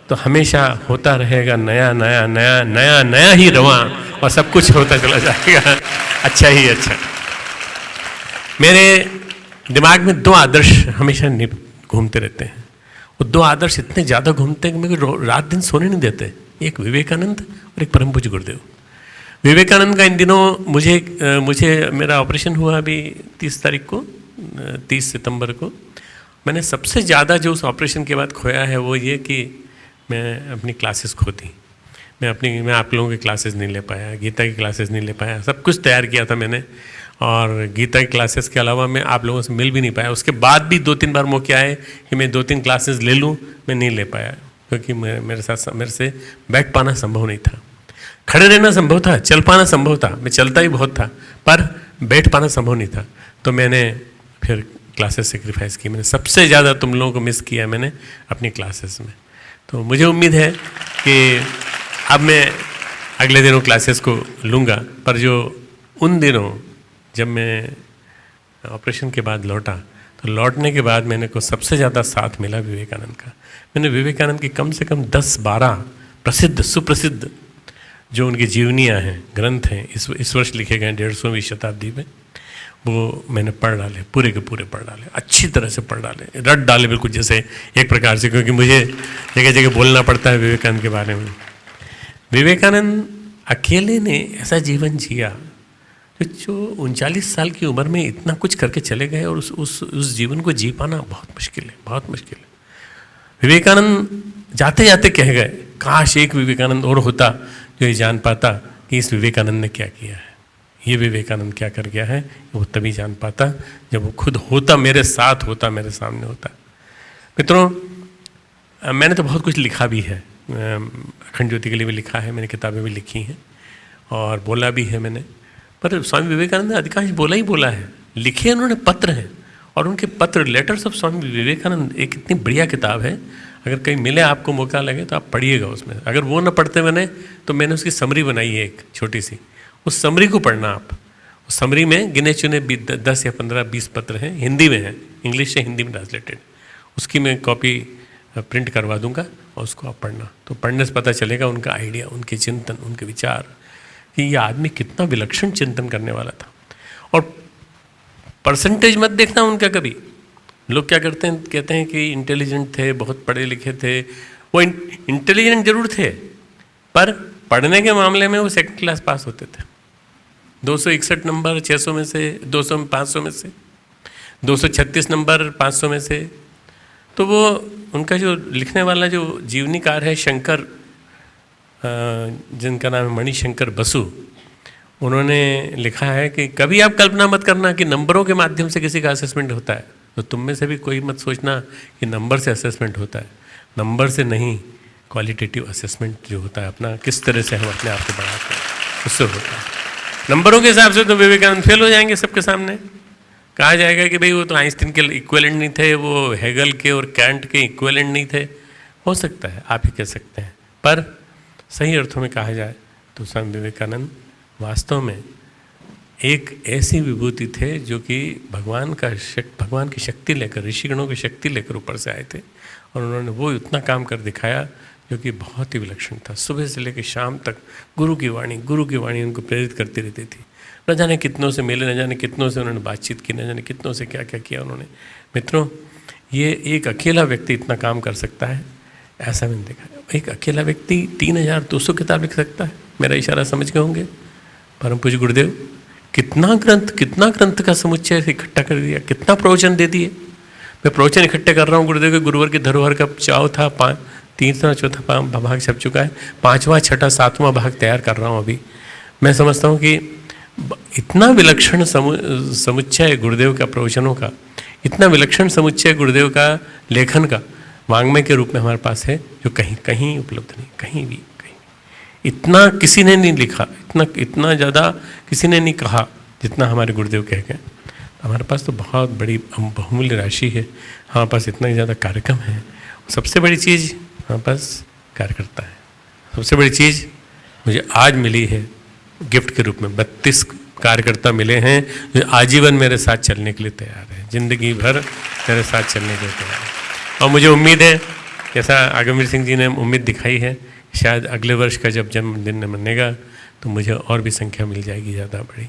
तो हमेशा होता रहेगा नया नया नया नया नया ही रवां, और सब कुछ होता चला जाएगा अच्छा ही अच्छा। मेरे दिमाग में दो आदर्श हमेशा घूमते रहते हैं। वो दो आदर्श इतने ज़्यादा घूमते हैं कि मुझे रात दिन सोने नहीं देते। एक विवेकानंद और एक परम पूज्य गुरुदेव। विवेकानंद का इन दिनों मुझे मेरा ऑपरेशन हुआ अभी 30 तारीख को, 30 सितंबर को। मैंने सबसे ज़्यादा जो उस ऑपरेशन के बाद खोया है वो ये कि मैं अपनी क्लासेस खो दी। मैं आप लोगों की क्लासेस नहीं ले पाया, गीता की क्लासेस नहीं ले पाया। सब कुछ तैयार किया था मैंने, और गीता की क्लासेस के अलावा मैं आप लोगों से मिल भी नहीं पाया। उसके बाद भी 2-3 बार मौके आए कि मैं 2-3 क्लासेस ले लूँ, मैं नहीं ले पाया, क्योंकि मेरे से बैठ पाना संभव नहीं था। खड़े रहना संभव था, चल पाना संभव था, मैं चलता ही बहुत था, पर बैठ पाना संभव नहीं था। तो मैंने फिर क्लासेस सेक्रीफाइस की। मैंने सबसे ज़्यादा तुम लोगों को मिस किया मैंने अपनी क्लासेस में। तो मुझे उम्मीद है कि अब मैं अगले दिनों क्लासेस को लूँगा, पर जो उन दिनों जब मैं ऑपरेशन के बाद लौटा, तो लौटने के बाद मैंने को सबसे ज़्यादा साथ मिला विवेकानंद का। मैंने विवेकानंद की कम से कम 10-12 प्रसिद्ध सुप्रसिद्ध जो उनकी जीवनियाँ हैं, ग्रंथ हैं, इस वर्ष लिखे गए 150वीं शताब्दी में, वो मैंने पढ़ डाले, पूरे के पूरे पढ़ डाले, अच्छी तरह से पढ़ डाले, रट डाले बिल्कुल जैसे एक प्रकार से, क्योंकि मुझे जगह जगह बोलना पड़ता है विवेकानंद के बारे में। विवेकानंद अकेले ने ऐसा जीवन जिया जो 39 साल की उम्र में इतना कुछ करके चले गए, और उस जीवन को जी पाना बहुत मुश्किल है, बहुत मुश्किल है। विवेकानंद जाते जाते कह गए, काश एक विवेकानंद और होता जो ये जान पाता कि इस विवेकानंद ने क्या किया है, ये विवेकानंद क्या कर गया है। वो तभी जान पाता जब वो खुद होता, मेरे साथ होता, मेरे सामने होता। मित्रों, मैंने तो बहुत कुछ लिखा भी है, अखंड ज्योति के लिए भी लिखा है, मैंने किताबें भी लिखी हैं और बोला भी है मैंने। पर स्वामी विवेकानंद ने अधिकांश बोला ही बोला है। लिखे उन्होंने पत्र हैं, और उनके पत्र, लेटर्स ऑफ स्वामी विवेकानंद, एक इतनी बढ़िया किताब है। अगर कहीं मिले, आपको मौका लगे तो आप पढ़िएगा उसमें। अगर वो ना पढ़ते मैंने, तो मैंने उसकी समरी बनाई है एक छोटी सी, उस समरी को पढ़ना आप। उस समरी में गिने चुने 10 या 15-20 पत्र हैं, हिंदी में हैं, इंग्लिश से हिंदी में ट्रांसलेटेड। उसकी मैं कॉपी प्रिंट करवा दूंगा और उसको आप पढ़ना। तो पढ़ने से पता चलेगा उनका आइडिया, उनके चिंतन, उनके विचार, कि ये आदमी कितना विलक्षण चिंतन करने वाला था। और परसेंटेज मत देखना उनका कभी। लोग क्या करते हैं, कहते हैं कि इंटेलिजेंट थे, बहुत पढ़े लिखे थे। वो इंटेलिजेंट जरूर थे, पर पढ़ने के मामले में वो सेकंड क्लास पास होते थे। 261 नंबर 600 में से, 200 में 500 में से, 236 नंबर 500 में से। तो वो उनका जो लिखने वाला जो जीवनीकार है शंकर, जिनका नाम है मणिशंकर बसु, उन्होंने लिखा है कि कभी आप कल्पना मत करना कि नंबरों के माध्यम से किसी का असेसमेंट होता है। तो तुम में से भी कोई मत सोचना कि नंबर से असेसमेंट होता है। नंबर से नहीं, क्वालिटेटिव असेसमेंट जो होता है अपना, किस तरह से हम अपने आप को बढ़ाते हैं, उससे होता है। नंबरों के हिसाब से तो विवेकानंद फेल हो जाएंगे सबके सामने। कहा जाएगा कि भाई वो तो आइंस्टीन के इक्विवेलेंट नहीं थे, वो हेगल के और कैंट के इक्विवेलेंट नहीं थे। हो सकता है, आप ही कह सकते हैं, पर सही अर्थों में कहा जाए तो स्वामी विवेकानंद वास्तव में एक ऐसी विभूति थे जो कि भगवान की शक्ति लेकर, ऋषिगणों की शक्ति लेकर ऊपर से आए थे, और उन्होंने वो इतना काम कर दिखाया जो कि बहुत ही विलक्षण था। सुबह से लेकर शाम तक गुरु की वाणी उनको प्रेरित करती रहती थी। न जाने कितनों से मिले, न जाने कितनों से उन्होंने बातचीत की, न जाने कितनों से क्या क्या किया उन्होंने। मित्रों, ये एक अकेला व्यक्ति इतना काम कर सकता है, ऐसा मैंने देखा। एक अकेला व्यक्ति 3200 किताब लिख सकता है। मेरा इशारा समझ गए होंगे। परम पूज्य गुरुदेव कितना ग्रंथ का समुच्चय इकट्ठा कर दिया, कितना प्रवचन दे दिए। मैं प्रवचन इकट्ठे कर रहा हूँ। गुरुदेव के गुरुवर की धरोहर का चाव था, 3वां 4था भाग छप चुका है, 5वां 6वां 7वां भाग तैयार कर रहा हूँ अभी। मैं समझता हूँ कि इतना विलक्षण समुच्चय गुरुदेव का प्रवचनों का, इतना विलक्षण समुच्चय गुरुदेव का लेखन का वाङ्मय के रूप में हमारे पास है, जो कहीं उपलब्ध नहीं, कहीं भी। इतना किसी ने नहीं लिखा, इतना ज़्यादा किसी ने नहीं कहा जितना हमारे गुरुदेव कह गए। हमारे पास तो बहुत बड़ी बहुमूल्य राशि है, हमारे पास इतना ज़्यादा कार्यक्रम है। सबसे बड़ी चीज़ हमारे पास कार्यकर्ता है। सबसे बड़ी चीज़ मुझे आज मिली है गिफ्ट के रूप में 32 कार्यकर्ता मिले हैं जो आजीवन मेरे साथ चलने के लिए तैयार हैं, जिंदगी भर मेरे साथ चलने के लिए तैयार हैं। और मुझे उम्मीद है, जैसा आगमवीर सिंह जी ने उम्मीद दिखाई है, शायद अगले वर्ष का जब जन्मदिन मनेगा तो मुझे और भी संख्या मिल जाएगी ज़्यादा बड़ी।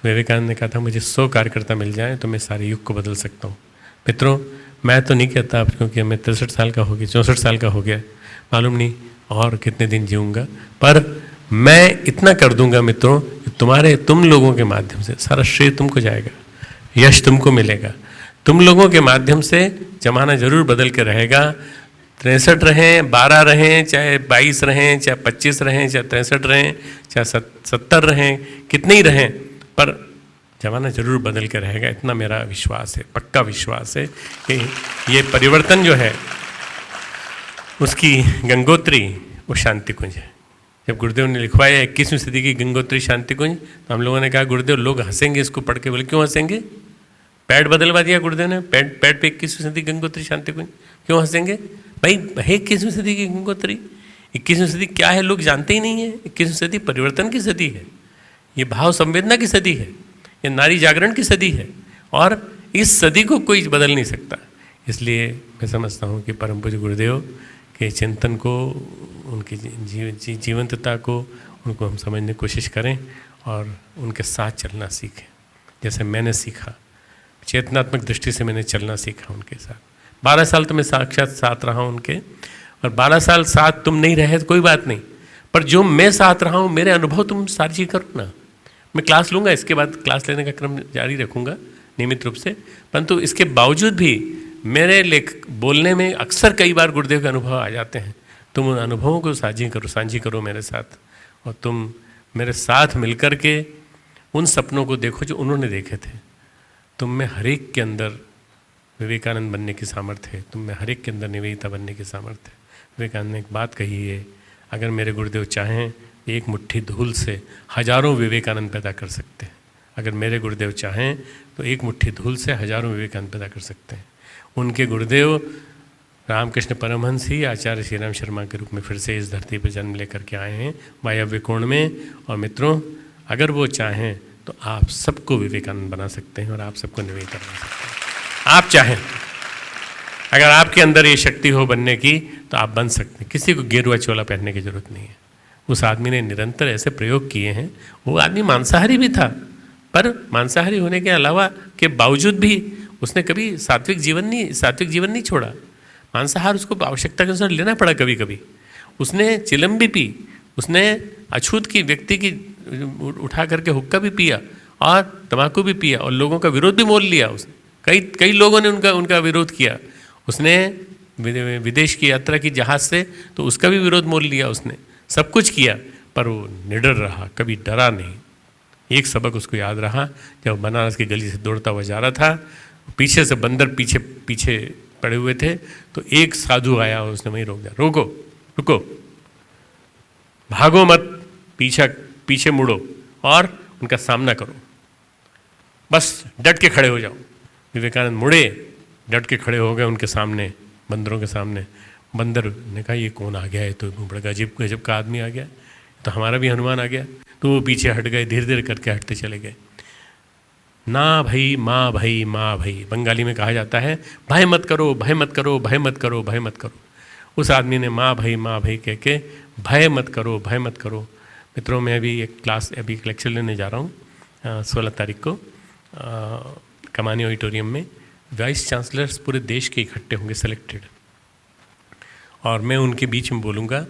विवेकानंद ने कहा था मुझे 100 कार्यकर्ता मिल जाएं तो मैं सारे युग को बदल सकता हूँ। मित्रों, मैं तो नहीं कहता आप, क्योंकि मैं 63 साल का हो गया, 64 साल का हो गया, मालूम नहीं और कितने दिन जीऊँगा, पर मैं इतना कर दूंगा मित्रों, तुम लोगों के माध्यम से सारा श्रेय तुमको जाएगा, यश तुमको मिलेगा। तुम लोगों के माध्यम से जमाना जरूर बदल के रहेगा। 63 रहें, 12 रहें, चाहे 22 रहें, चाहे 25 रहें, चाहे 63 रहें, चाहे 70 रहें, कितने ही रहें, पर जमाना जरूर बदल के रहेगा। इतना मेरा विश्वास है, पक्का विश्वास है कि ये परिवर्तन जो है उसकी गंगोत्री वो शांति कुंज है। जब गुरुदेव ने लिखवाया 21वीं सदी की गंगोत्री शांति कुंज, तो हम लोगों ने कहा गुरुदेव लोग हंसेंगे इसको पढ़ के। बोले क्यों हंसेंगे? पैड बदलवा दिया गुरुदेव ने, पैड पे 21वीं सदी गंगोत्री शांति कुंज, क्यों हंसेंगे भाई? है 21वीं सदी की गंगोत्री। 21वीं सदी क्या है लोग जानते ही नहीं है। 21वीं सदी परिवर्तन की सदी है, ये भाव संवेदना की सदी है, ये नारी जागरण की सदी है, और इस सदी को कोई बदल नहीं सकता। इसलिए मैं समझता हूँ कि परम पूज्य गुरुदेव के चिंतन को, उनकी जीवंतता को, उनको हम समझने की कोशिश करें और उनके साथ चलना सीखें। जैसे मैंने सीखा, चेतनात्मक दृष्टि से मैंने चलना सीखा उनके साथ। 12 साल तो मैं साक्षात साथ रहा हूँ उनके, और 12 साल साथ तुम नहीं रहे तो कोई बात नहीं, पर जो मैं साथ रहा हूँ मेरे अनुभव तुम साझी करो ना। मैं क्लास लूँगा, इसके बाद क्लास लेने का क्रम जारी रखूँगा नियमित रूप से, परंतु इसके बावजूद भी मेरे बोलने में अक्सर कई बार गुरुदेव के अनुभव आ जाते हैं। तुम उन अनुभवों को साझी करो मेरे साथ, और तुम मेरे साथ मिलकर के उन सपनों को देखो जो उन्होंने देखे थे। तुम में हर एक के अंदर विवेकानंद बनने की सामर्थ्य है, तुम में हर एक के अंदर निवेदिता बनने की सामर्थ्य है। विवेकानंद ने एक बात कही है, अगर मेरे गुरुदेव चाहें एक मुट्ठी धूल से हजारों विवेकानंद पैदा कर सकते हैं। अगर मेरे गुरुदेव चाहें तो एक मुट्ठी धूल से हजारों विवेकानंद पैदा कर सकते हैं। उनके गुरुदेव रामकृष्ण परमहंस ही आचार्य श्रीराम शर्मा के रूप में फिर से इस धरती पर जन्म लेकर के आए हैं वायव्य कोण में। और मित्रों, अगर वो चाहें तो आप सबको विवेकानंद बना सकते हैं और आप सबको निवेदित बना सकते हैं। आप चाहें, अगर आपके अंदर ये शक्ति हो बनने की तो आप बन सकते हैं। किसी को गेरुआ चोला पहनने की जरूरत नहीं है। उस आदमी ने निरंतर ऐसे प्रयोग किए हैं। वो आदमी मांसाहारी भी था, पर मांसाहारी होने के अलावा के बावजूद भी उसने कभी सात्विक जीवन नहीं छोड़ा। मांसाहार उसको आवश्यकता के अनुसार लेना पड़ा। कभी कभी उसने चिलम भी पी, उसने अछूत की व्यक्ति की उठा करके हुक्का भी पिया और तंबाकू भी पिया, और लोगों का विरोध भी मोल लिया उसने। कई लोगों ने उनका विरोध किया। उसने विदेश की यात्रा की जहाज से, तो उसका भी विरोध मोल लिया उसने। सब कुछ किया, पर वो निडर रहा, कभी डरा नहीं। एक सबक उसको याद रहा, जब बनारस की गली से दौड़ता हुआ जा रहा था, पीछे से बंदर पीछे पड़े हुए थे, तो एक साधु आया और उसने वहीं रोक दिया। रुको, भागो मत, पीछे मुड़ो और उनका सामना करो, बस डट के खड़े हो जाओ। विवेकानंद मुड़े, डट के खड़े हो गए उनके सामने, बंदरों के सामने। बंदर ने कहा ये कौन आ गया है? तो बड़ा गजब का आदमी आ गया, तो हमारा भी हनुमान आ गया। तो वो पीछे हट गए, धीरे धीरे करके हटते चले गए। ना भाई, माँ भाई बंगाली में कहा जाता है, भय मत करो, भय मत करो, भय मत करो, भय मत करो। उस आदमी ने माँ भाई कह के भय मत करो, भय मत करो। मित्रों, मैं अभी एक लेक्चर लेने जा रहा हूँ 16 तारीख को कमानी ऑडिटोरियम में। वाइस चांसलर्स पूरे देश के इकट्ठे होंगे, सेलेक्टेड, और मैं उनके बीच में बोलूँगा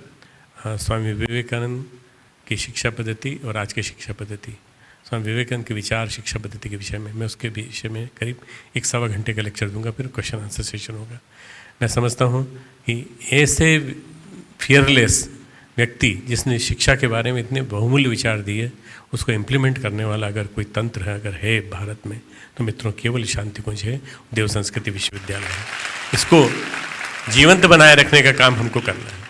स्वामी विवेकानंद की शिक्षा पद्धति और आज की शिक्षा पद्धति, स्वामी विवेकानंद के विचार शिक्षा पद्धति के विषय में। मैं उसके विषय में करीब 1-1.25 घंटे का लेक्चर दूंगा, फिर क्वेश्चन आंसर सेशन होगा। मैं समझता हूँ कि ऐसे फियरलेस व्यक्ति जिसने शिक्षा के बारे में इतने बहुमूल्य विचार दिए, उसको इम्प्लीमेंट करने वाला अगर कोई तंत्र अगर है भारत में, तो मित्रों केवल शांति कुंज है, देव संस्कृति विश्वविद्यालय है। इसको जीवंत बनाए रखने का काम हमको करना है।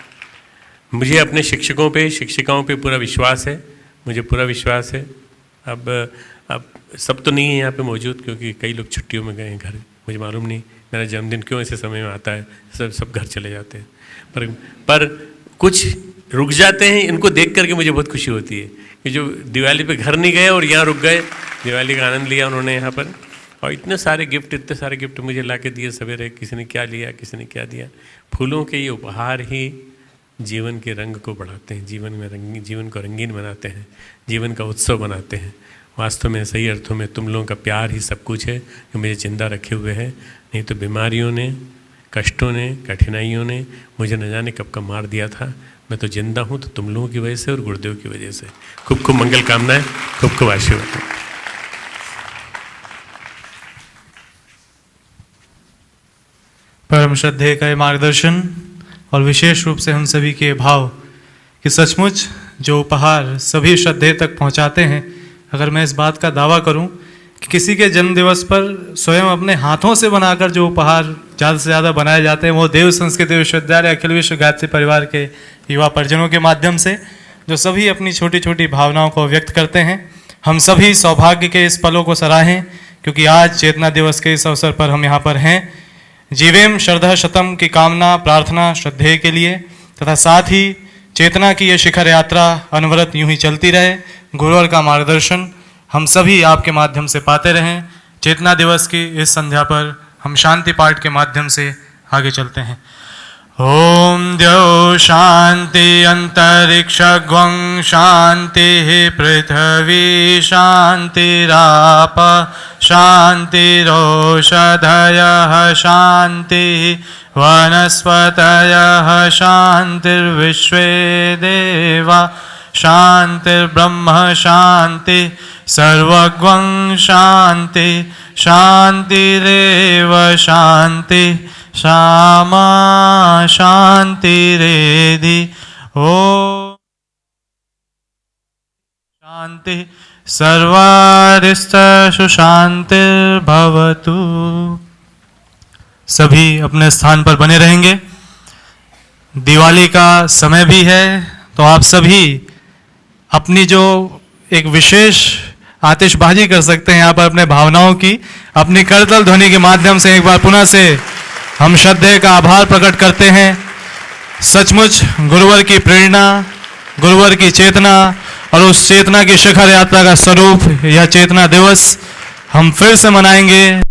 मुझे अपने शिक्षकों पे, शिक्षिकाओं पे पूरा विश्वास है, मुझे पूरा विश्वास है। अब सब तो नहीं है यहाँ पे मौजूद, क्योंकि कई लोग छुट्टियों में गए हैं घर। मुझे मालूम नहीं मेरा जन्मदिन क्यों ऐसे समय में आता है, सब घर चले जाते हैं, पर कुछ रुक जाते हैं। इनको देख करके मुझे बहुत खुशी होती है कि जो दिवाली पे घर नहीं गए और यहाँ रुक गए, दिवाली का आनंद लिया उन्होंने यहाँ पर। और इतने सारे गिफ्ट मुझे ला के दिए सवेरे, किसी ने क्या लिया, किसी ने क्या दिया। फूलों के ये उपहार ही जीवन के रंग को बढ़ाते हैं, जीवन को रंगीन बनाते हैं, जीवन का उत्सव बनाते हैं। वास्तव में सही अर्थों में तुम लोगों का प्यार ही सब कुछ है जो मुझे जिंदा रखे हुए है। नहीं तो बीमारियों ने, कष्टों ने, कठिनाइयों ने मुझे न जाने कब का मार दिया था। मैं तो जिंदा हूँ तो तुम लोगों की वजह से और गुरुदेव की वजह से। खूब खूब मंगल कामनाएं, खूब खूब आशीर्वाद। परम श्रद्धेय का मार्गदर्शन और विशेष रूप से हम सभी के भाव कि सचमुच जो उपहार सभी श्रद्धेय तक पहुंचाते हैं। अगर मैं इस बात का दावा करूं कि किसी के जन्म दिवस पर स्वयं अपने हाथों से बनाकर जो उपहार ज़्यादा से ज़्यादा बनाए जाते हैं वो देव संस्कृति विश्वविद्यालय अखिल विश्व गायत्री परिवार के युवा परिजनों के माध्यम से, जो सभी अपनी छोटी छोटी भावनाओं को व्यक्त करते हैं। हम सभी सौभाग्य के इस पलों को सराहें क्योंकि आज चेतना दिवस के इस अवसर पर हम यहाँ पर हैं। जीवेम श्रद्धा शतम की कामना प्रार्थना श्रद्धेय के लिए तथा साथ ही चेतना की ये शिखर यात्रा अनवरत यूं ही चलती रहे। गुरुवर का मार्गदर्शन हम सभी आपके माध्यम से पाते रहें। चेतना दिवस की इस संध्या पर हम शांति पाठ के माध्यम से आगे चलते हैं। ओम द्यौ शांति अंतरिक्ष ग्वं शांति पृथ्वी शांतिराप शांतिरोषधयः शांति वनस्पतयः शांतिर्विश्वे देवा शांतिर्ब्रह्म शांति सर्वग्वं शांति शांतिरेव शांति श्यामा शांतिरेधि ओ शांति सर्वारिष्टसु शांतिर्भवतु। सभी अपने स्थान पर बने रहेंगे। दिवाली का समय भी है तो आप सभी अपनी जो एक विशेष आतिशबाजी कर सकते हैं यहाँ पर अपने भावनाओं की, अपनी करतल ध्वनि के माध्यम से एक बार पुनः से हम श्रद्धेय का आभार प्रकट करते हैं। सचमुच गुरुवर की प्रेरणा, गुरुवर की चेतना और उस चेतना की शिखर यात्रा का स्वरूप यह चेतना दिवस हम फिर से मनाएंगे।